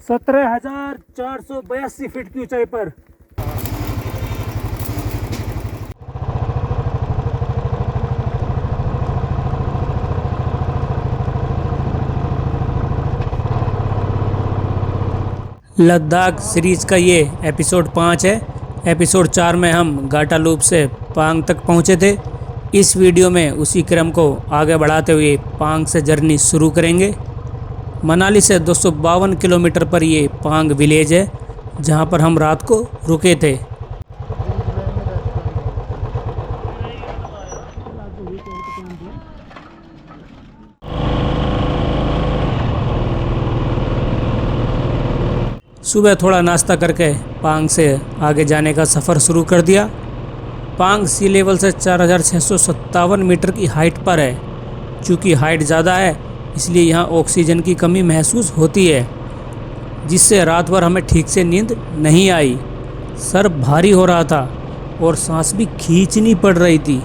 17,482 feet की ऊंचाई पर। लद्दाख सीरीज का ये एपिसोड 5 है। एपिसोड 4 में हम गाटा लूप से पांग तक पहुंचे थे। इस वीडियो में उसी क्रम को आगे बढ़ाते हुए पांग से जर्नी शुरू करेंगे। मनाली से 252 किलोमीटर पर ये पांग विलेज है, जहां पर हम रात को रुके थे। सुबह थोड़ा नाश्ता करके पांग से आगे जाने का सफ़र शुरू कर दिया। पांग सी लेवल से 4,657 मीटर की हाइट पर है। चूँकि हाइट ज़्यादा है इसलिए यहाँ ऑक्सीजन की कमी महसूस होती है, जिससे रात भर हमें ठीक से नींद नहीं आई। सर भारी हो रहा था और सांस भी खींचनी पड़ रही थी।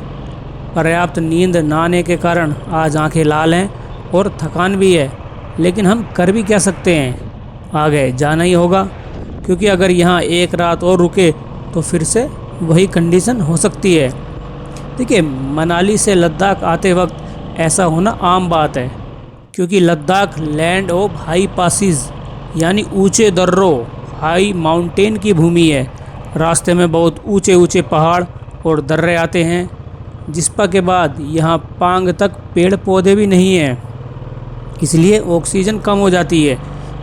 पर्याप्त नींद न आने के कारण आज आंखें लाल हैं और थकान भी है, लेकिन हम कर भी क्या सकते हैं, आगे जाना ही होगा। क्योंकि अगर यहाँ एक रात और रुके तो फिर से वही कंडीशन हो सकती है। देखिए, मनाली से लद्दाख आते वक्त ऐसा होना आम बात है, क्योंकि Ladakh land of high passes यानी ऊंचे दर्रों, हाई माउंटेन की भूमि है। रास्ते में बहुत ऊंचे ऊंचे पहाड़ और दर्रे आते हैं, जिसपा के बाद यहाँ पांग तक पेड़ पौधे भी नहीं हैं, इसलिए ऑक्सीजन कम हो जाती है,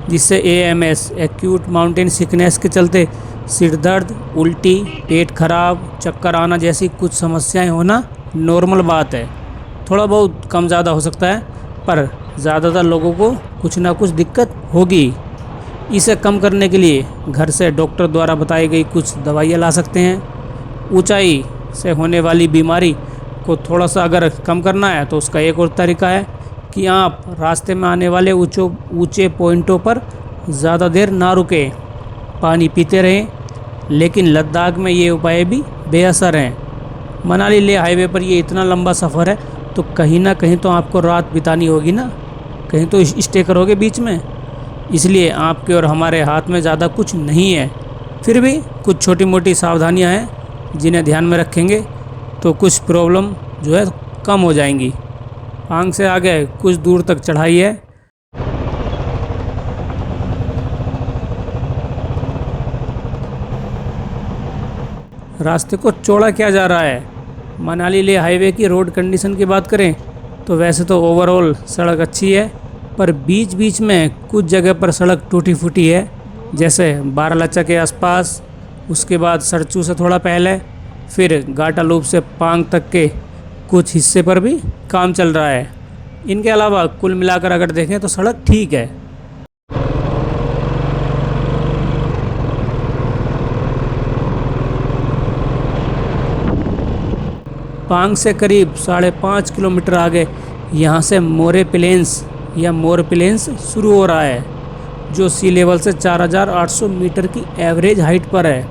जिससे AMS एक्यूट माउंटेन सिकनेस के चलते सिर दर्द, उल्टी, पेट खराब, चक्कर आना जैसी कुछ समस्याएं होना नॉर्मल बात है। थोड़ा बहुत कम ज़्यादा हो सकता है, पर ज़्यादातर लोगों को कुछ ना कुछ दिक्कत होगी। इसे कम करने के लिए घर से डॉक्टर द्वारा बताई गई कुछ दवाइयाँ ला सकते हैं। ऊंचाई से होने वाली बीमारी को थोड़ा सा अगर कम करना है तो उसका एक और तरीका है कि आप रास्ते में आने वाले ऊंचे पॉइंटों पर ज़्यादा देर ना रुकें, पानी पीते रहें। लेकिन लद्दाख में ये उपाय भी बेअसर हैं। मनाली लेह हाईवे पर ये इतना लंबा सफ़र है तो कहीं ना कहीं तो आपको रात बितानी होगी ना, कहीं तो स्टे करोगे बीच में। इसलिए आपके और हमारे हाथ में ज़्यादा कुछ नहीं है। फिर भी कुछ छोटी मोटी सावधानियां हैं जिन्हें ध्यान में रखेंगे तो कुछ प्रॉब्लम जो है कम हो जाएंगी। पांग से आगे कुछ दूर तक चढ़ाई है। रास्ते को चौड़ा किया जा रहा है। मनाली लेह हाईवे की रोड कंडीशन की बात करें तो वैसे तो ओवरऑल सड़क अच्छी है, पर बीच बीच में कुछ जगह पर सड़क टूटी फूटी है, जैसे बारालाचा के आसपास, उसके बाद सरचू से थोड़ा पहले, फिर गाटा लूप से पांग तक के कुछ हिस्से पर भी काम चल रहा है। इनके अलावा कुल मिलाकर अगर देखें तो सड़क ठीक है। पांग से करीब 5.5 किलोमीटर आगे यहाँ से मोरे प्लेन्स या मोर प्लेन्स शुरू हो रहा है, जो सी लेवल से 4,800 मीटर की एवरेज हाइट पर है।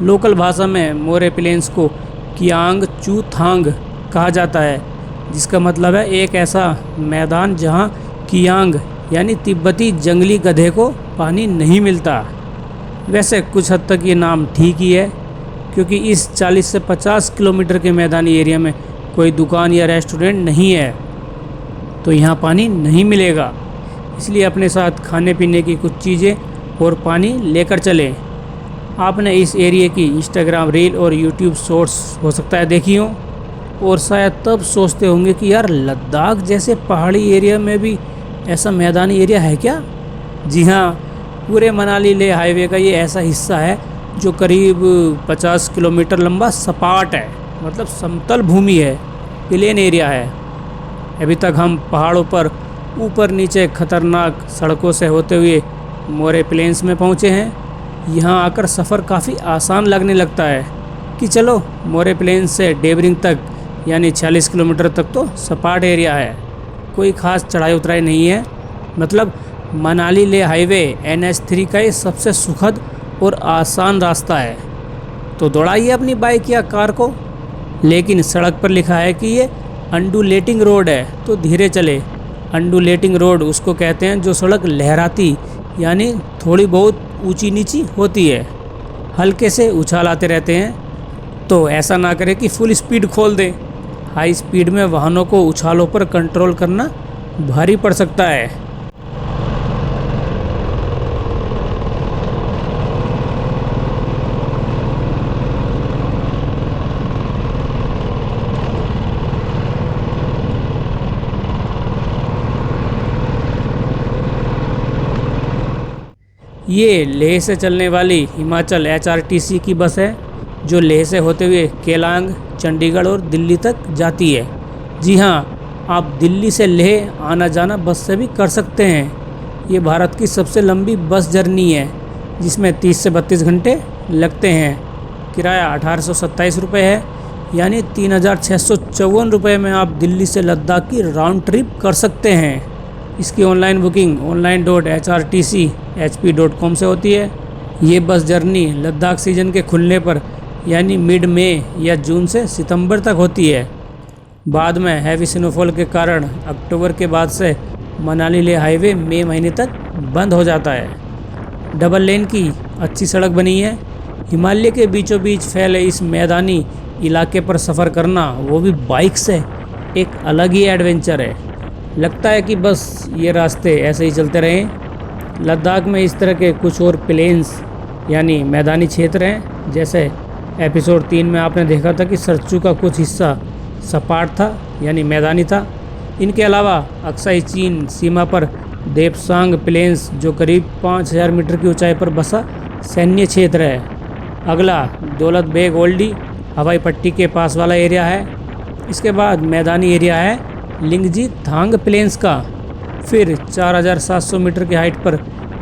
लोकल भाषा में मोरे प्लेन्स को कियांग चू थांग कहा जाता है, जिसका मतलब है एक ऐसा मैदान जहाँ कियांग यानी तिब्बती जंगली गधे को पानी नहीं मिलता। वैसे कुछ हद तक ये नाम ठीक ही है, क्योंकि इस 40 से 50 किलोमीटर के मैदानी एरिया में कोई दुकान या रेस्टोरेंट नहीं है, तो यहाँ पानी नहीं मिलेगा। इसलिए अपने साथ खाने पीने की कुछ चीज़ें और पानी लेकर चलें। आपने इस एरिया की इंस्टाग्राम रील और यूट्यूब शॉर्ट्स हो सकता है देखी हो, और शायद तब सोचते होंगे कि यार लद्दाख जैसे पहाड़ी एरिया में भी ऐसा मैदानी एरिया है क्या। जी हाँ, पूरे मनाली लेह हाईवे का ये ऐसा हिस्सा है जो करीब 50 किलोमीटर लंबा सपाट है, मतलब समतल भूमि है, प्लेन एरिया है। अभी तक हम पहाड़ों पर ऊपर नीचे खतरनाक सड़कों से होते हुए मोरे प्लेन्स में पहुँचे हैं। यहाँ आकर सफ़र काफ़ी आसान लगने लगता है कि चलो मोरे प्लेन्स से डेबरिंग तक यानी 46 किलोमीटर तक तो सपाट एरिया है, कोई ख़ास चढ़ाई उतराई नहीं है। मतलब मनाली लेह हाईवे NH3 का ये सबसे सुखद और आसान रास्ता है। तो दौड़ाइए अपनी बाइक या कार को, लेकिन सड़क पर लिखा है कि ये अंडुलेटिंग रोड है तो धीरे चले। अंडुलेटिंग रोड उसको कहते हैं जो सड़क लहराती यानी थोड़ी बहुत ऊंची नीची होती है। हल्के से उछाल आते रहते हैं, तो ऐसा ना करें कि फुल स्पीड खोल दें। हाई स्पीड में वाहनों को उछालों पर कंट्रोल करना भारी पड़ सकता है। ये लेह से चलने वाली हिमाचल HRTC की बस है, जो लेह से होते हुए केलांग, चंडीगढ़ और दिल्ली तक जाती है। जी हाँ, आप दिल्ली से लेह आना जाना बस से भी कर सकते हैं। ये भारत की सबसे लंबी बस जर्नी है, जिसमें 30 से 32 घंटे लगते हैं। किराया 1827 रुपये है, यानी 3654 रुपये में आप दिल्ली से लद्दाख की राउंड ट्रिप कर सकते हैं। इसकी ऑनलाइन बुकिंग online.hrtchp.com से होती है। ये बस जर्नी लद्दाख सीजन के खुलने पर यानी मिड मई या जून से सितंबर तक होती है। बाद में हैवी स्नोफॉल के कारण अक्टूबर के बाद से मनाली लेह हाईवे मई महीने तक बंद हो जाता है। डबल लेन की अच्छी सड़क बनी है। हिमालय के बीचों बीच फैले इस मैदानी इलाके पर सफ़र करना, वो भी बाइक से, एक अलग ही एडवेंचर है। लगता है कि बस ये रास्ते ऐसे ही चलते रहें। लद्दाख में इस तरह के कुछ और प्लेन्स यानी मैदानी क्षेत्र हैं। जैसे एपिसोड 3 में आपने देखा था कि सरचू का कुछ हिस्सा सपाट था यानी मैदानी था। इनके अलावा अक्साई चीन सीमा पर देपसांग प्लेन्स, जो करीब 5000 मीटर की ऊंचाई पर बसा सैन्य क्षेत्र है। अगला दौलत बेग ओल्डी हवाई पट्टी के पास वाला एरिया है। इसके बाद मैदानी एरिया है लिंगजी थांग प्लेन्स का। फिर 4700 मीटर की हाइट पर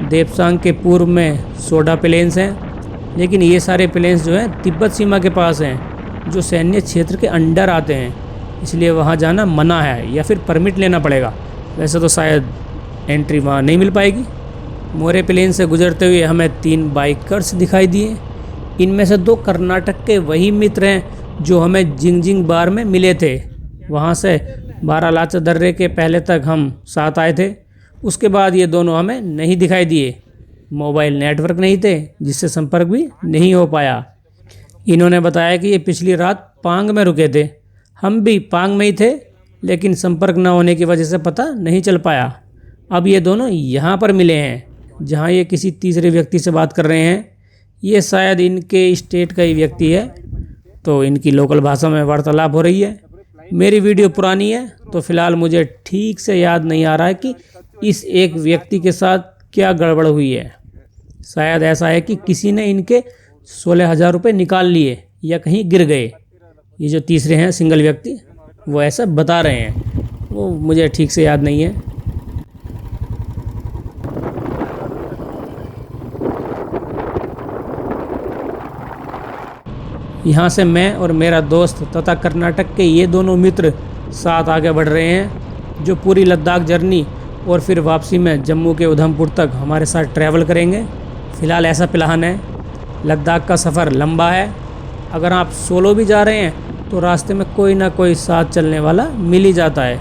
देपसांग के पूर्व में सोडा प्लेन्स हैं। लेकिन ये सारे प्लेन्स जो हैं तिब्बत सीमा के पास हैं, जो सैन्य क्षेत्र के अंडर आते हैं, इसलिए वहाँ जाना मना है या फिर परमिट लेना पड़ेगा। वैसे तो शायद एंट्री वहाँ नहीं मिल पाएगी। मोरे प्लेन से गुजरते हुए हमें 3 बाइकर्स दिखाई दिए। इनमें से 2 कर्नाटक के वही मित्र हैं जो हमें जिंगजिंग बार में मिले थे। वहाँ से बारालाचा दर्रे के पहले तक हम साथ आए थे। उसके बाद ये दोनों हमें नहीं दिखाई दिए। मोबाइल नेटवर्क नहीं थे, जिससे संपर्क भी नहीं हो पाया। इन्होंने बताया कि ये पिछली रात पांग में रुके थे। हम भी पांग में ही थे, लेकिन संपर्क न होने की वजह से पता नहीं चल पाया। अब ये दोनों यहाँ पर मिले हैं, जहाँ ये किसी तीसरे व्यक्ति से बात कर रहे हैं। ये शायद इनके स्टेट का ही व्यक्ति है, तो इनकी लोकल भाषा में वार्तालाप हो रही है। मेरी वीडियो पुरानी है, तो फिलहाल मुझे ठीक से याद नहीं आ रहा है कि इस एक व्यक्ति के साथ क्या गड़बड़ हुई है। शायद ऐसा है कि किसी ने इनके 16,000 रुपये निकाल लिए या कहीं गिर गए। ये जो तीसरे हैं सिंगल व्यक्ति, वो ऐसा बता रहे हैं, वो मुझे ठीक से याद नहीं है। यहाँ से मैं और मेरा दोस्त तथा कर्नाटक के ये दोनों मित्र साथ आगे बढ़ रहे हैं, जो पूरी लद्दाख जर्नी और फिर वापसी में जम्मू के उधमपुर तक हमारे साथ ट्रैवल करेंगे। फ़िलहाल ऐसा प्लान है। लद्दाख का सफ़र लंबा है। अगर आप सोलो भी जा रहे हैं तो रास्ते में कोई ना कोई साथ चलने वाला मिल ही जाता है,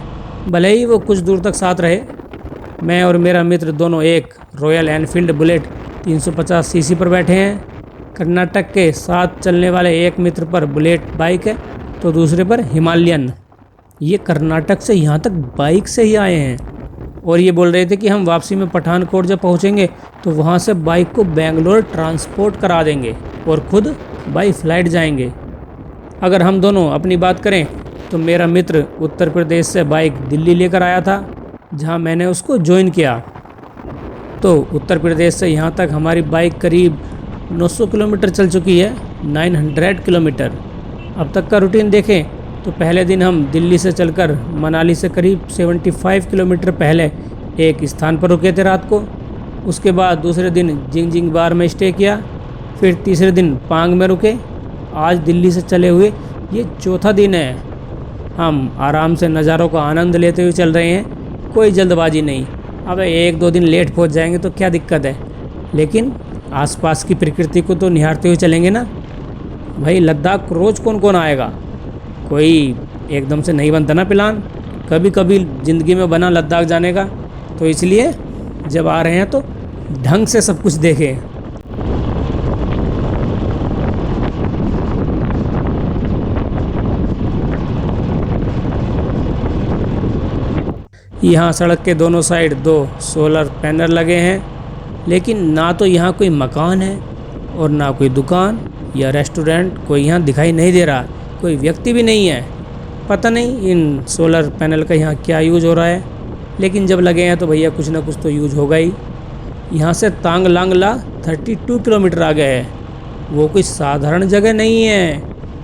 भले ही वो कुछ दूर तक साथ रहे। मैं और मेरा मित्र दोनों एक रॉयल एनफील्ड बुलेट 350 सीसी पर बैठे हैं। कर्नाटक के साथ चलने वाले एक मित्र पर बुलेट बाइक है, तो दूसरे पर हिमालयन। ये कर्नाटक से यहाँ तक बाइक से ही आए हैं और ये बोल रहे थे कि हम वापसी में पठानकोट जब पहुँचेंगे तो वहाँ से बाइक को बेंगलोर ट्रांसपोर्ट करा देंगे और खुद बाई फ्लाइट जाएंगे। अगर हम दोनों अपनी बात करें तो मेरा मित्र उत्तर प्रदेश से बाइक दिल्ली लेकर आया था, जहाँ मैंने उसको ज्वाइन किया। तो उत्तर प्रदेश से यहाँ तक हमारी बाइक करीब 900 किलोमीटर चल चुकी है, 900 किलोमीटर। अब तक का रूटीन देखें तो पहले दिन हम दिल्ली से चलकर मनाली से करीब 75 किलोमीटर पहले एक स्थान पर रुके थे रात को। उसके बाद दूसरे दिन जिंगजिंग बार में स्टे किया, फिर तीसरे दिन पांग में रुके। आज दिल्ली से चले हुए ये चौथा दिन है। हम आराम से नज़ारों का आनंद लेते हुए चल रहे हैं, कोई जल्दबाजी नहीं। अब 1-2 दिन लेट पहुंच जाएंगे तो क्या दिक्कत है, लेकिन आसपास की प्रकृति को तो निहारते हुए चलेंगे ना भाई। लद्दाख रोज़ कौन कौन आएगा, कोई एकदम से नहीं बनता ना प्लान। कभी कभी ज़िंदगी में बना लद्दाख जाने का, तो इसलिए जब आ रहे हैं तो ढंग से सब कुछ देखें। यहाँ सड़क के दोनों साइड 2 सोलर पैनल लगे हैं, लेकिन ना तो यहाँ कोई मकान है और ना कोई दुकान या रेस्टोरेंट कोई यहाँ दिखाई नहीं दे रहा, कोई व्यक्ति भी नहीं है। पता नहीं इन सोलर पैनल का यहाँ क्या यूज़ हो रहा है, लेकिन जब लगे हैं तो भैया कुछ ना कुछ तो यूज़ होगा ही। यहाँ से तांग लांग ला 32 किलोमीटर आगे है, वो कोई साधारण जगह नहीं है।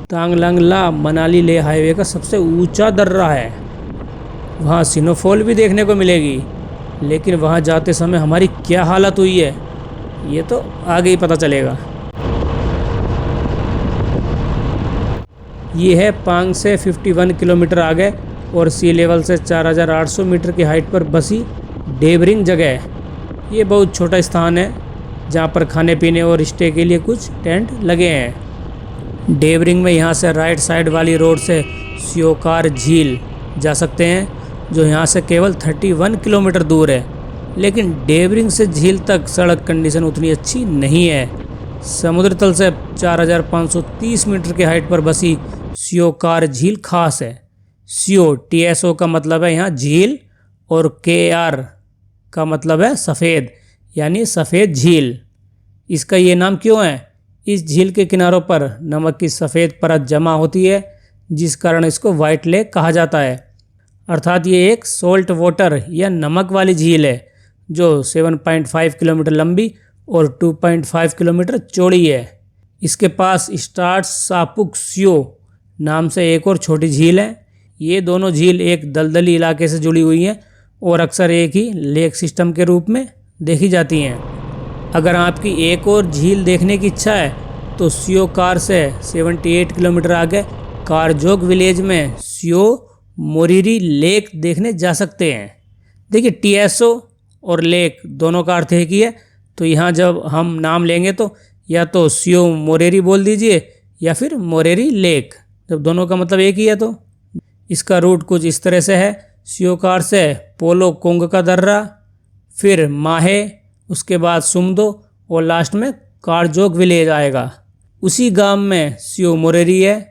तांग लांग ला मनाली लेह हाईवे का सबसे ऊंचा दर्रा है। वहाँ स्नोफॉल भी देखने को मिलेगी, लेकिन वहाँ जाते समय हमारी क्या हालत हुई है ये तो आगे ही पता चलेगा। ये है पांग से 51 किलोमीटर आगे और सी लेवल से 4800 मीटर की हाइट पर बसी डेबरिंग जगह है। ये बहुत छोटा स्थान है जहाँ पर खाने पीने और स्टे के लिए कुछ टेंट लगे हैं। डेबरिंग में यहाँ से राइट साइड वाली रोड से स्योकार झील जा सकते हैं, जो यहाँ से केवल 31 किलोमीटर दूर है। लेकिन डेबरिंग से झील तक सड़क कंडीशन उतनी अच्छी नहीं है। समुद्र तल से 4530 मीटर की हाइट पर बसी स्योकार झील खास है। TSO का मतलब है यहाँ झील और KR का मतलब है सफ़ेद, यानी सफ़ेद झील। इसका ये नाम क्यों है? इस झील के किनारों पर नमक की सफ़ेद परत जमा होती है, जिस कारण इसको वाइट लेक कहा जाता है। अर्थात ये एक सोल्ट वाटर या नमक वाली झील है जो 7.5 किलोमीटर लंबी और 2.5 किलोमीटर चौड़ी है। इसके पास स्टार्ट सापुक स्यो नाम से एक और छोटी झील है। ये दोनों झील एक दलदली इलाके से जुड़ी हुई हैं और अक्सर एक ही लेक सिस्टम के रूप में देखी जाती हैं। अगर आपकी एक और झील देखने की इच्छा है तो स्यो कार से 78 किलोमीटर आगे कारजोग विलेज में स्यो मोरिरी लेक देखने जा सकते हैं। देखिए, TSO और लेक दोनों का अर्थ एक ही है, तो यहाँ जब हम नाम लेंगे तो या तो स्यो मोरेरी बोल दीजिए या फिर मोरेरी लेक। जब दोनों का मतलब एक ही है तो इसका रूट कुछ इस तरह से है। स्योकार से पोलो कोंग का दर्रा, फिर माहे, उसके बाद सुमदो और लास्ट में कारजोग विलेज आएगा। उसी गांव में स्यो मोरेरी है।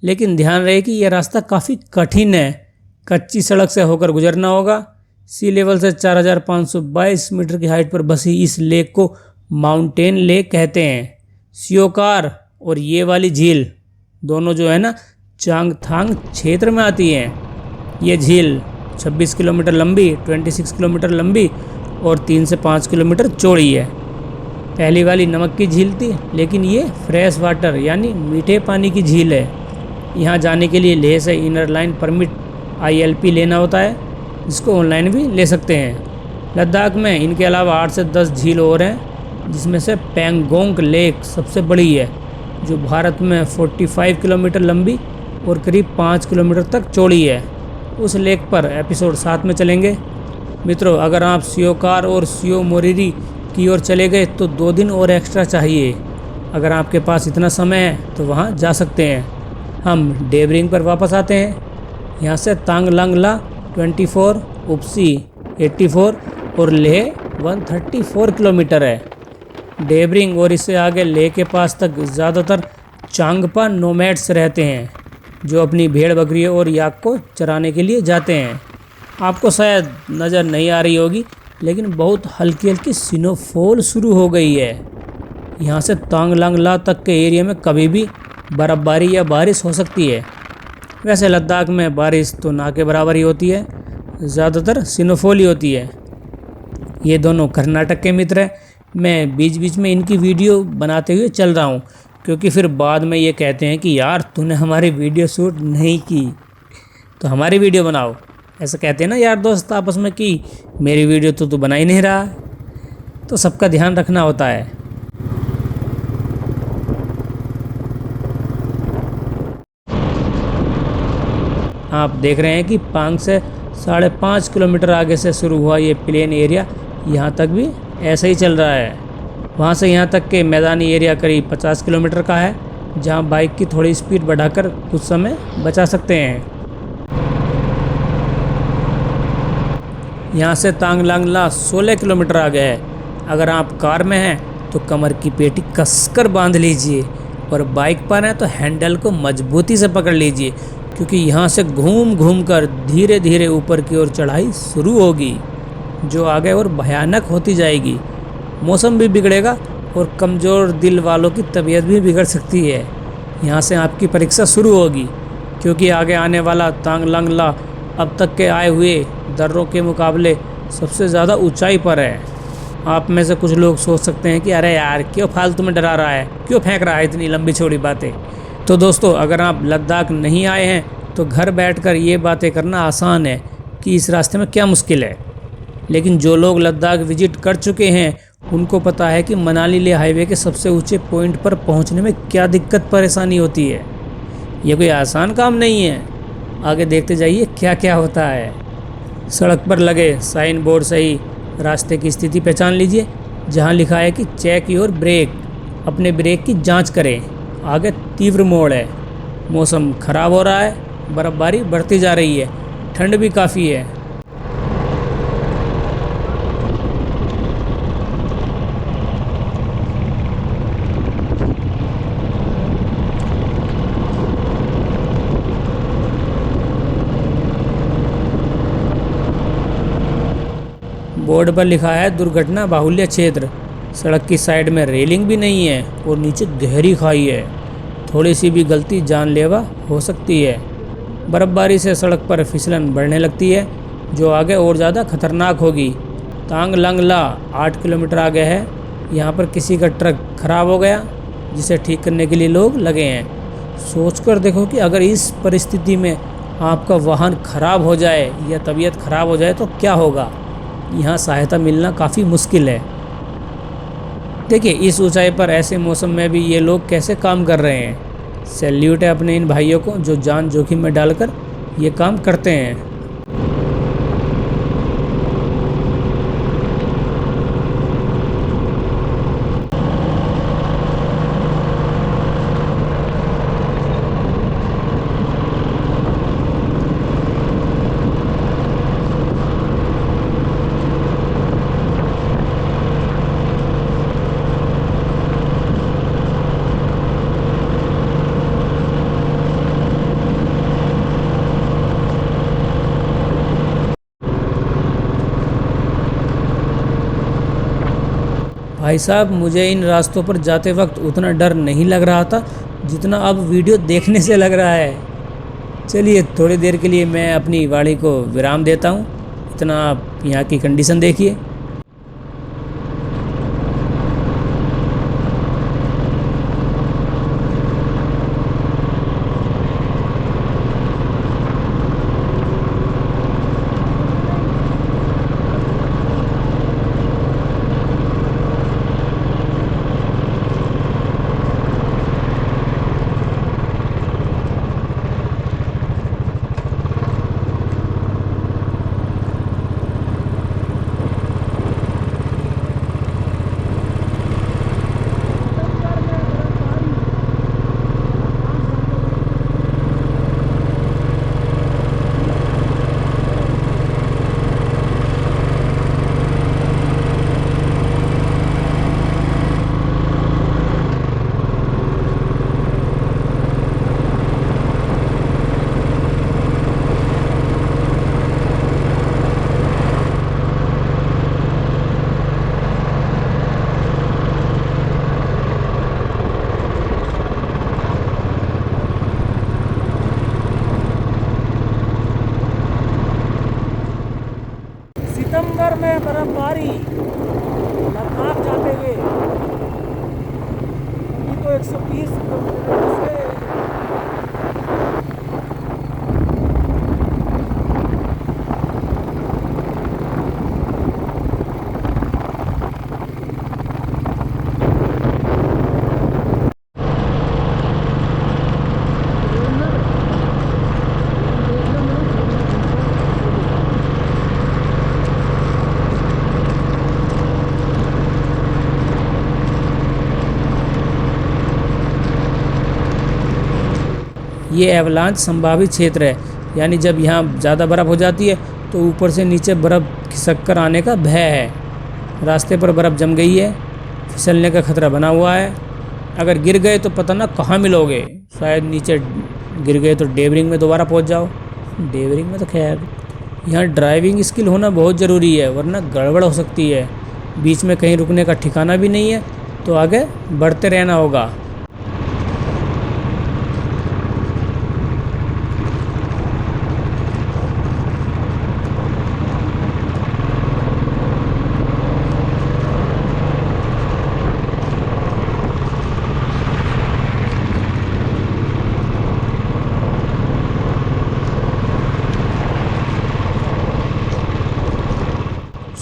लेकिन ध्यान रहे कि यह रास्ता काफ़ी कठिन है, कच्ची सड़क से होकर गुजरना होगा। सी लेवल से 4522 मीटर की हाइट पर बसी इस लेक को माउंटेन लेक कहते हैं। स्योकार और ये वाली झील दोनों जो है ना चांगथांग क्षेत्र में आती हैं। ये झील 26 किलोमीटर लंबी, 26 किलोमीटर लंबी और 3 से 5 किलोमीटर चौड़ी है। पहली वाली नमक की झील थी, लेकिन ये फ्रेश वाटर यानी मीठे पानी की झील है। यहाँ जाने के लिए लेह से इनर लाइन परमिट ILP लेना होता है, जिसको ऑनलाइन भी ले सकते हैं। लद्दाख में इनके अलावा 8 से 10 झील और हैं, जिसमें से पैंगोंग लेक सबसे बड़ी है, जो भारत में 45 किलोमीटर लंबी और करीब 5 किलोमीटर तक चौड़ी है। उस लेक पर एपिसोड 7 में चलेंगे। मित्रों, अगर आप स्योकार और स्यो मोरिरी की ओर चले गए तो 2 दिन और एक्स्ट्रा चाहिए। अगर आपके पास इतना समय है तो वहाँ जा सकते हैं। हम डेबरिंग पर वापस आते हैं। यहाँ से तांग लांग ला 24, उपसी 84 और लेह 134 किलोमीटर है। डेबरिंग और इससे आगे लेह के पास तक ज़्यादातर चांगपा नोमैड्स रहते हैं, जो अपनी भेड़ बकरी और याक को चराने के लिए जाते हैं। आपको शायद नज़र नहीं आ रही होगी, लेकिन बहुत हल्की हल्की स्नोफॉल शुरू हो गई है। यहाँ से तांग लांग ला तक के एरिया में कभी भी बर्फ़बारी या बारिश हो सकती है। वैसे लद्दाख में बारिश तो ना के बराबर ही होती है, ज़्यादातर स्नोफॉल ही होती है। ये दोनों कर्नाटक के मित्र हैं। मैं बीच बीच में इनकी वीडियो बनाते हुए चल रहा हूँ, क्योंकि फिर बाद में ये कहते हैं कि यार तूने हमारी वीडियो शूट नहीं की तो हमारी वीडियो बनाओ। ऐसा कहते हैं ना यार दोस्त आपस में कि मेरी वीडियो तो तू बना ही नहीं रहा। तो सबका ध्यान रखना होता है। आप देख रहे हैं कि पांग से 5.5 किलोमीटर आगे से शुरू हुआ ये प्लेन एरिया यहाँ तक भी ऐसा ही चल रहा है। वहाँ से यहाँ तक के मैदानी एरिया करीब 50 किलोमीटर का है, जहाँ बाइक की थोड़ी स्पीड बढ़ाकर कुछ समय बचा सकते हैं। यहाँ से तांग लांग ला 16 किलोमीटर आगे है। अगर आप कार में हैं तो कमर की पेटी कसकर बांध लीजिए और बाइक पर हैं तो हैंडल को मजबूती से पकड़ लीजिए, क्योंकि यहाँ से घूम घूम कर धीरे धीरे ऊपर की ओर चढ़ाई शुरू होगी, जो आगे और भयानक होती जाएगी। मौसम भी बिगड़ेगा और कमज़ोर दिल वालों की तबीयत भी बिगड़ सकती है। यहाँ से आपकी परीक्षा शुरू होगी, क्योंकि आगे आने वाला तांग लंगला अब तक के आए हुए दर्रों के मुकाबले सबसे ज़्यादा ऊंचाई पर है। आप में से कुछ लोग सोच सकते हैं कि अरे यार क्यों फालतू में डरा रहा है, क्यों फेंक रहा है इतनी लंबी चौड़ी बातें। तो दोस्तों, अगर आप लद्दाख नहीं आए हैं तो घर बैठकर ये बातें करना आसान है कि इस रास्ते में क्या मुश्किल है, लेकिन जो लोग लद्दाख विजिट कर चुके हैं उनको पता है कि मनाली लेह हाईवे के सबसे ऊंचे पॉइंट पर पहुंचने में क्या दिक्कत परेशानी होती है। ये कोई आसान काम नहीं है। आगे देखते जाइए क्या क्या होता है। सड़क पर लगे साइन बोर्ड से ही रास्ते की स्थिति पहचान लीजिए। जहां लिखा है कि चेक योर ब्रेक, अपने ब्रेक की जांच करें। आगे तीव्र मोड़ है, मौसम खराब हो रहा है, बर्फ़बारी बढ़ती जा रही है, ठंड भी काफ़ी है। बोर्ड पर लिखा है दुर्घटना बाहुल्य क्षेत्र। सड़क की साइड में रेलिंग भी नहीं है और नीचे गहरी खाई है। थोड़ी सी भी गलती जानलेवा हो सकती है। बर्फ़बारी से सड़क पर फिसलन बढ़ने लगती है, जो आगे और ज़्यादा खतरनाक होगी। तांग लंगला 8 किलोमीटर आगे है। यहाँ पर किसी का ट्रक खराब हो गया, जिसे ठीक करने के लिए लोग लगे हैं। सोचकर देखो कि अगर इस परिस्थिति में आपका वाहन खराब हो जाए या तबीयत खराब हो जाए तो क्या होगा। यहाँ सहायता मिलना काफ़ी मुश्किल है। देखिए, इस ऊंचाई पर ऐसे मौसम में भी ये लोग कैसे काम कर रहे हैं। सैल्यूट है अपने इन भाइयों को जो जान जोखिम में डालकर ये काम करते हैं। भाई साहब, मुझे इन रास्तों पर जाते वक्त उतना डर नहीं लग रहा था जितना अब वीडियो देखने से लग रहा है। चलिए, थोड़ी देर के लिए मैं अपनी गाड़ी को विराम देता हूँ। इतना आप यहाँ की कंडीशन देखिए। सितंबर में बर्फबारी लद्दाख जाते हुए, ये तो 130 किलोमीटर से ये एवलांच संभावित क्षेत्र है, यानी जब यहाँ ज़्यादा बर्फ़ हो जाती है तो ऊपर से नीचे बर्फ़ खिसक कर आने का भय है। रास्ते पर बर्फ़ जम गई है, फिसलने का खतरा बना हुआ है। अगर गिर गए तो पता ना कहाँ मिलोगे, शायद नीचे गिर गए तो डेवरिंग में दोबारा पहुंच जाओ। डेवरिंग में तो खैर यहाँ ड्राइविंग स्किल होना बहुत ज़रूरी है, वरना गड़बड़ हो सकती है। बीच में कहीं रुकने का ठिकाना भी नहीं है, तो आगे बढ़ते रहना होगा।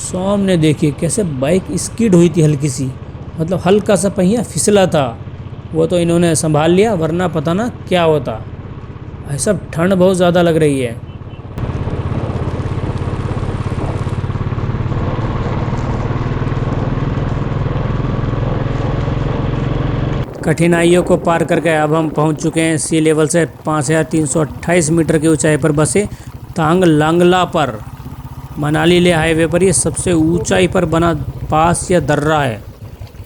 सामने देखिए कैसे बाइक स्किड हुई थी हल्की सी, मतलब हल्का सा पहिया फिसला था, वो तो इन्होंने संभाल लिया, वरना पता ना क्या होता। भाई साहब ठंड बहुत ज़्यादा लग रही है। कठिनाइयों को पार करके अब हम पहुंच चुके हैं सी लेवल से 5328 मीटर की ऊंचाई पर बसे तांग लांगला पर। मनाली ले हाईवे पर ये सबसे ऊंचाई पर बना पास या दर्रा है।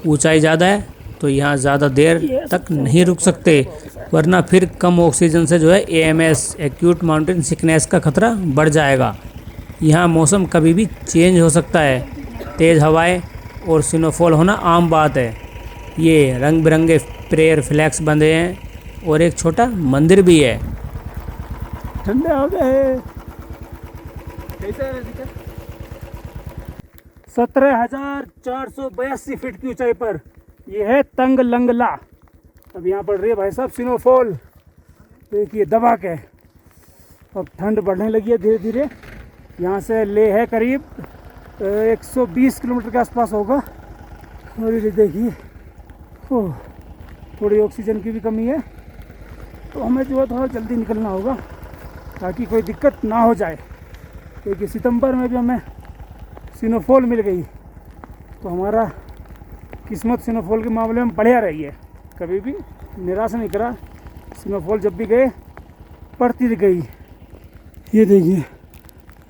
ऊंचाई ज़्यादा है तो यहाँ ज़्यादा देर तक नहीं रुक सकते, वरना फिर कम ऑक्सीजन से जो है AMS एक्यूट माउंटेन सिकनेस का खतरा बढ़ जाएगा। यहाँ मौसम कभी भी चेंज हो सकता है, तेज़ हवाएं और स्नोफॉल होना आम बात है। ये रंग बिरंगे प्रेयर फ्लैग्स बंधे हैं और एक छोटा मंदिर भी है। ठंडे हो गए। कैसे 17,482 फीट की ऊंचाई पर ये है तंग लंगला। अब यहाँ पड़ रही है भाई साहब स्नोफॉल, देखिए दबा के। अब ठंड बढ़ने लगी है धीरे धीरे। यहाँ से ले है करीब 120 किलोमीटर के आसपास होगा। और ये देखिए थोड़ी ऑक्सीजन की भी कमी है, तो हमें जो है थोड़ा जल्दी निकलना होगा ताकि कोई दिक्कत ना हो जाए। क्योंकि सितंबर में भी हमें स्नोफॉल मिल गई तो हमारा किस्मत स्नोफॉल के मामले में बढ़िया रही है, कभी भी निराश नहीं करा। स्नोफॉल जब भी गए पड़ती गई। ये देखिए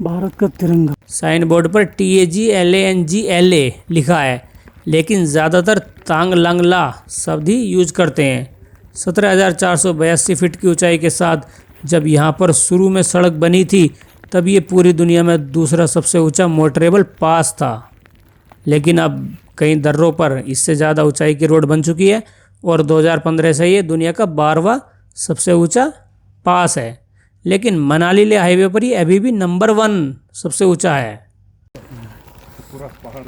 भारत का तिरंगा। साइन बोर्ड पर TAGLANGLA लिखा है, लेकिन ज़्यादातर तांग लांगला शब्द ही यूज करते हैं। 17,482 फीट की ऊंचाई के साथ जब यहाँ पर शुरू में सड़क बनी थी तब ये पूरी दुनिया में दूसरा सबसे ऊंचा मोटरेबल पास था। लेकिन अब कई दर्रों पर इससे ज़्यादा ऊंचाई की रोड बन चुकी है और 2015 से ये दुनिया का 12वां सबसे ऊंचा पास है। लेकिन मनाली ले हाईवे पर ये अभी भी नंबर 1 सबसे ऊंचा है। पूरा पहाड़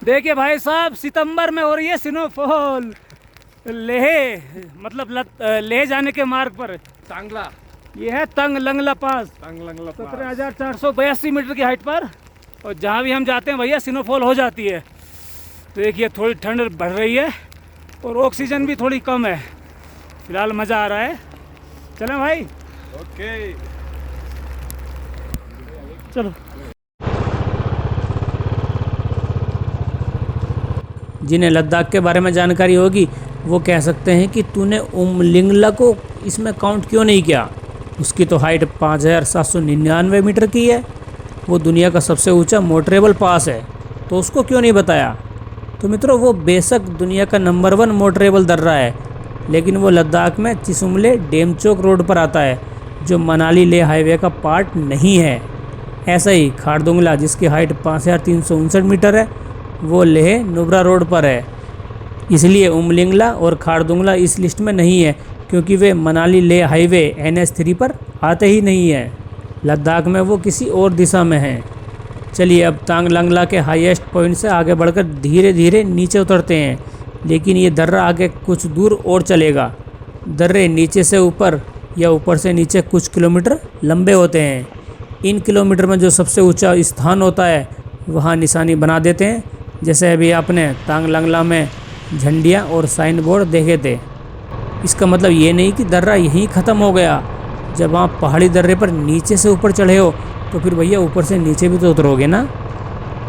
देखिए भाई साहब, सितंबर में हो रही है स्नोफॉल। लेह मतलब लेह जाने के मार्ग पर तांगला, ये है तंग लंगला पास। 17,482 मीटर की हाइट पर। और जहाँ भी हम जाते हैं भैया स्नोफॉल हो जाती है। तो देखिए थोड़ी ठंड बढ़ रही है और ऑक्सीजन भी थोड़ी कम है। फिलहाल मज़ा आ रहा है। चलें भाई? ओके चलो। जिन्हें लद्दाख के बारे में जानकारी होगी वो कह सकते हैं कि तूने उमलिंगला को इसमें काउंट क्यों नहीं किया। उसकी तो हाइट 5,799 मीटर की है। वो दुनिया का सबसे ऊंचा मोटरेबल पास है, तो उसको क्यों नहीं बताया। तो मित्रों, वो बेशक दुनिया का नंबर 1 मोटरेबल दर्रा है, लेकिन वो लद्दाख में चिसुमले डेमचोक रोड पर आता है, जो मनाली ले हाईवे का पार्ट नहीं है। ऐसा ही खारदुंगला, जिसकी हाइट 5,359 मीटर है, वो लेह नुब्रा रोड पर है। इसलिए उमलिंगला और खारदुंगला इस लिस्ट में नहीं है, क्योंकि वे मनाली ले हाईवे NH3 पर आते ही नहीं हैं। लद्दाख में वो किसी और दिशा में हैं। चलिए अब तांग लांगला के हाईएस्ट पॉइंट से आगे बढ़कर धीरे धीरे नीचे उतरते हैं, लेकिन ये दर्रा आगे कुछ दूर और चलेगा। दर्रे नीचे से ऊपर या ऊपर से नीचे कुछ किलोमीटर लंबे होते हैं। इन किलोमीटर में जो सबसे ऊंचा स्थान होता है वहाँ निशानी बना देते हैं, जैसे अभी आपने तांग लांगला में झंडियाँ और साइन बोर्ड देखे थे। इसका मतलब ये नहीं कि दर्रा यहीं ख़त्म हो गया। जब आप पहाड़ी दर्रे पर नीचे से ऊपर चढ़े हो तो फिर भैया ऊपर से नीचे भी तो उतरोगे ना।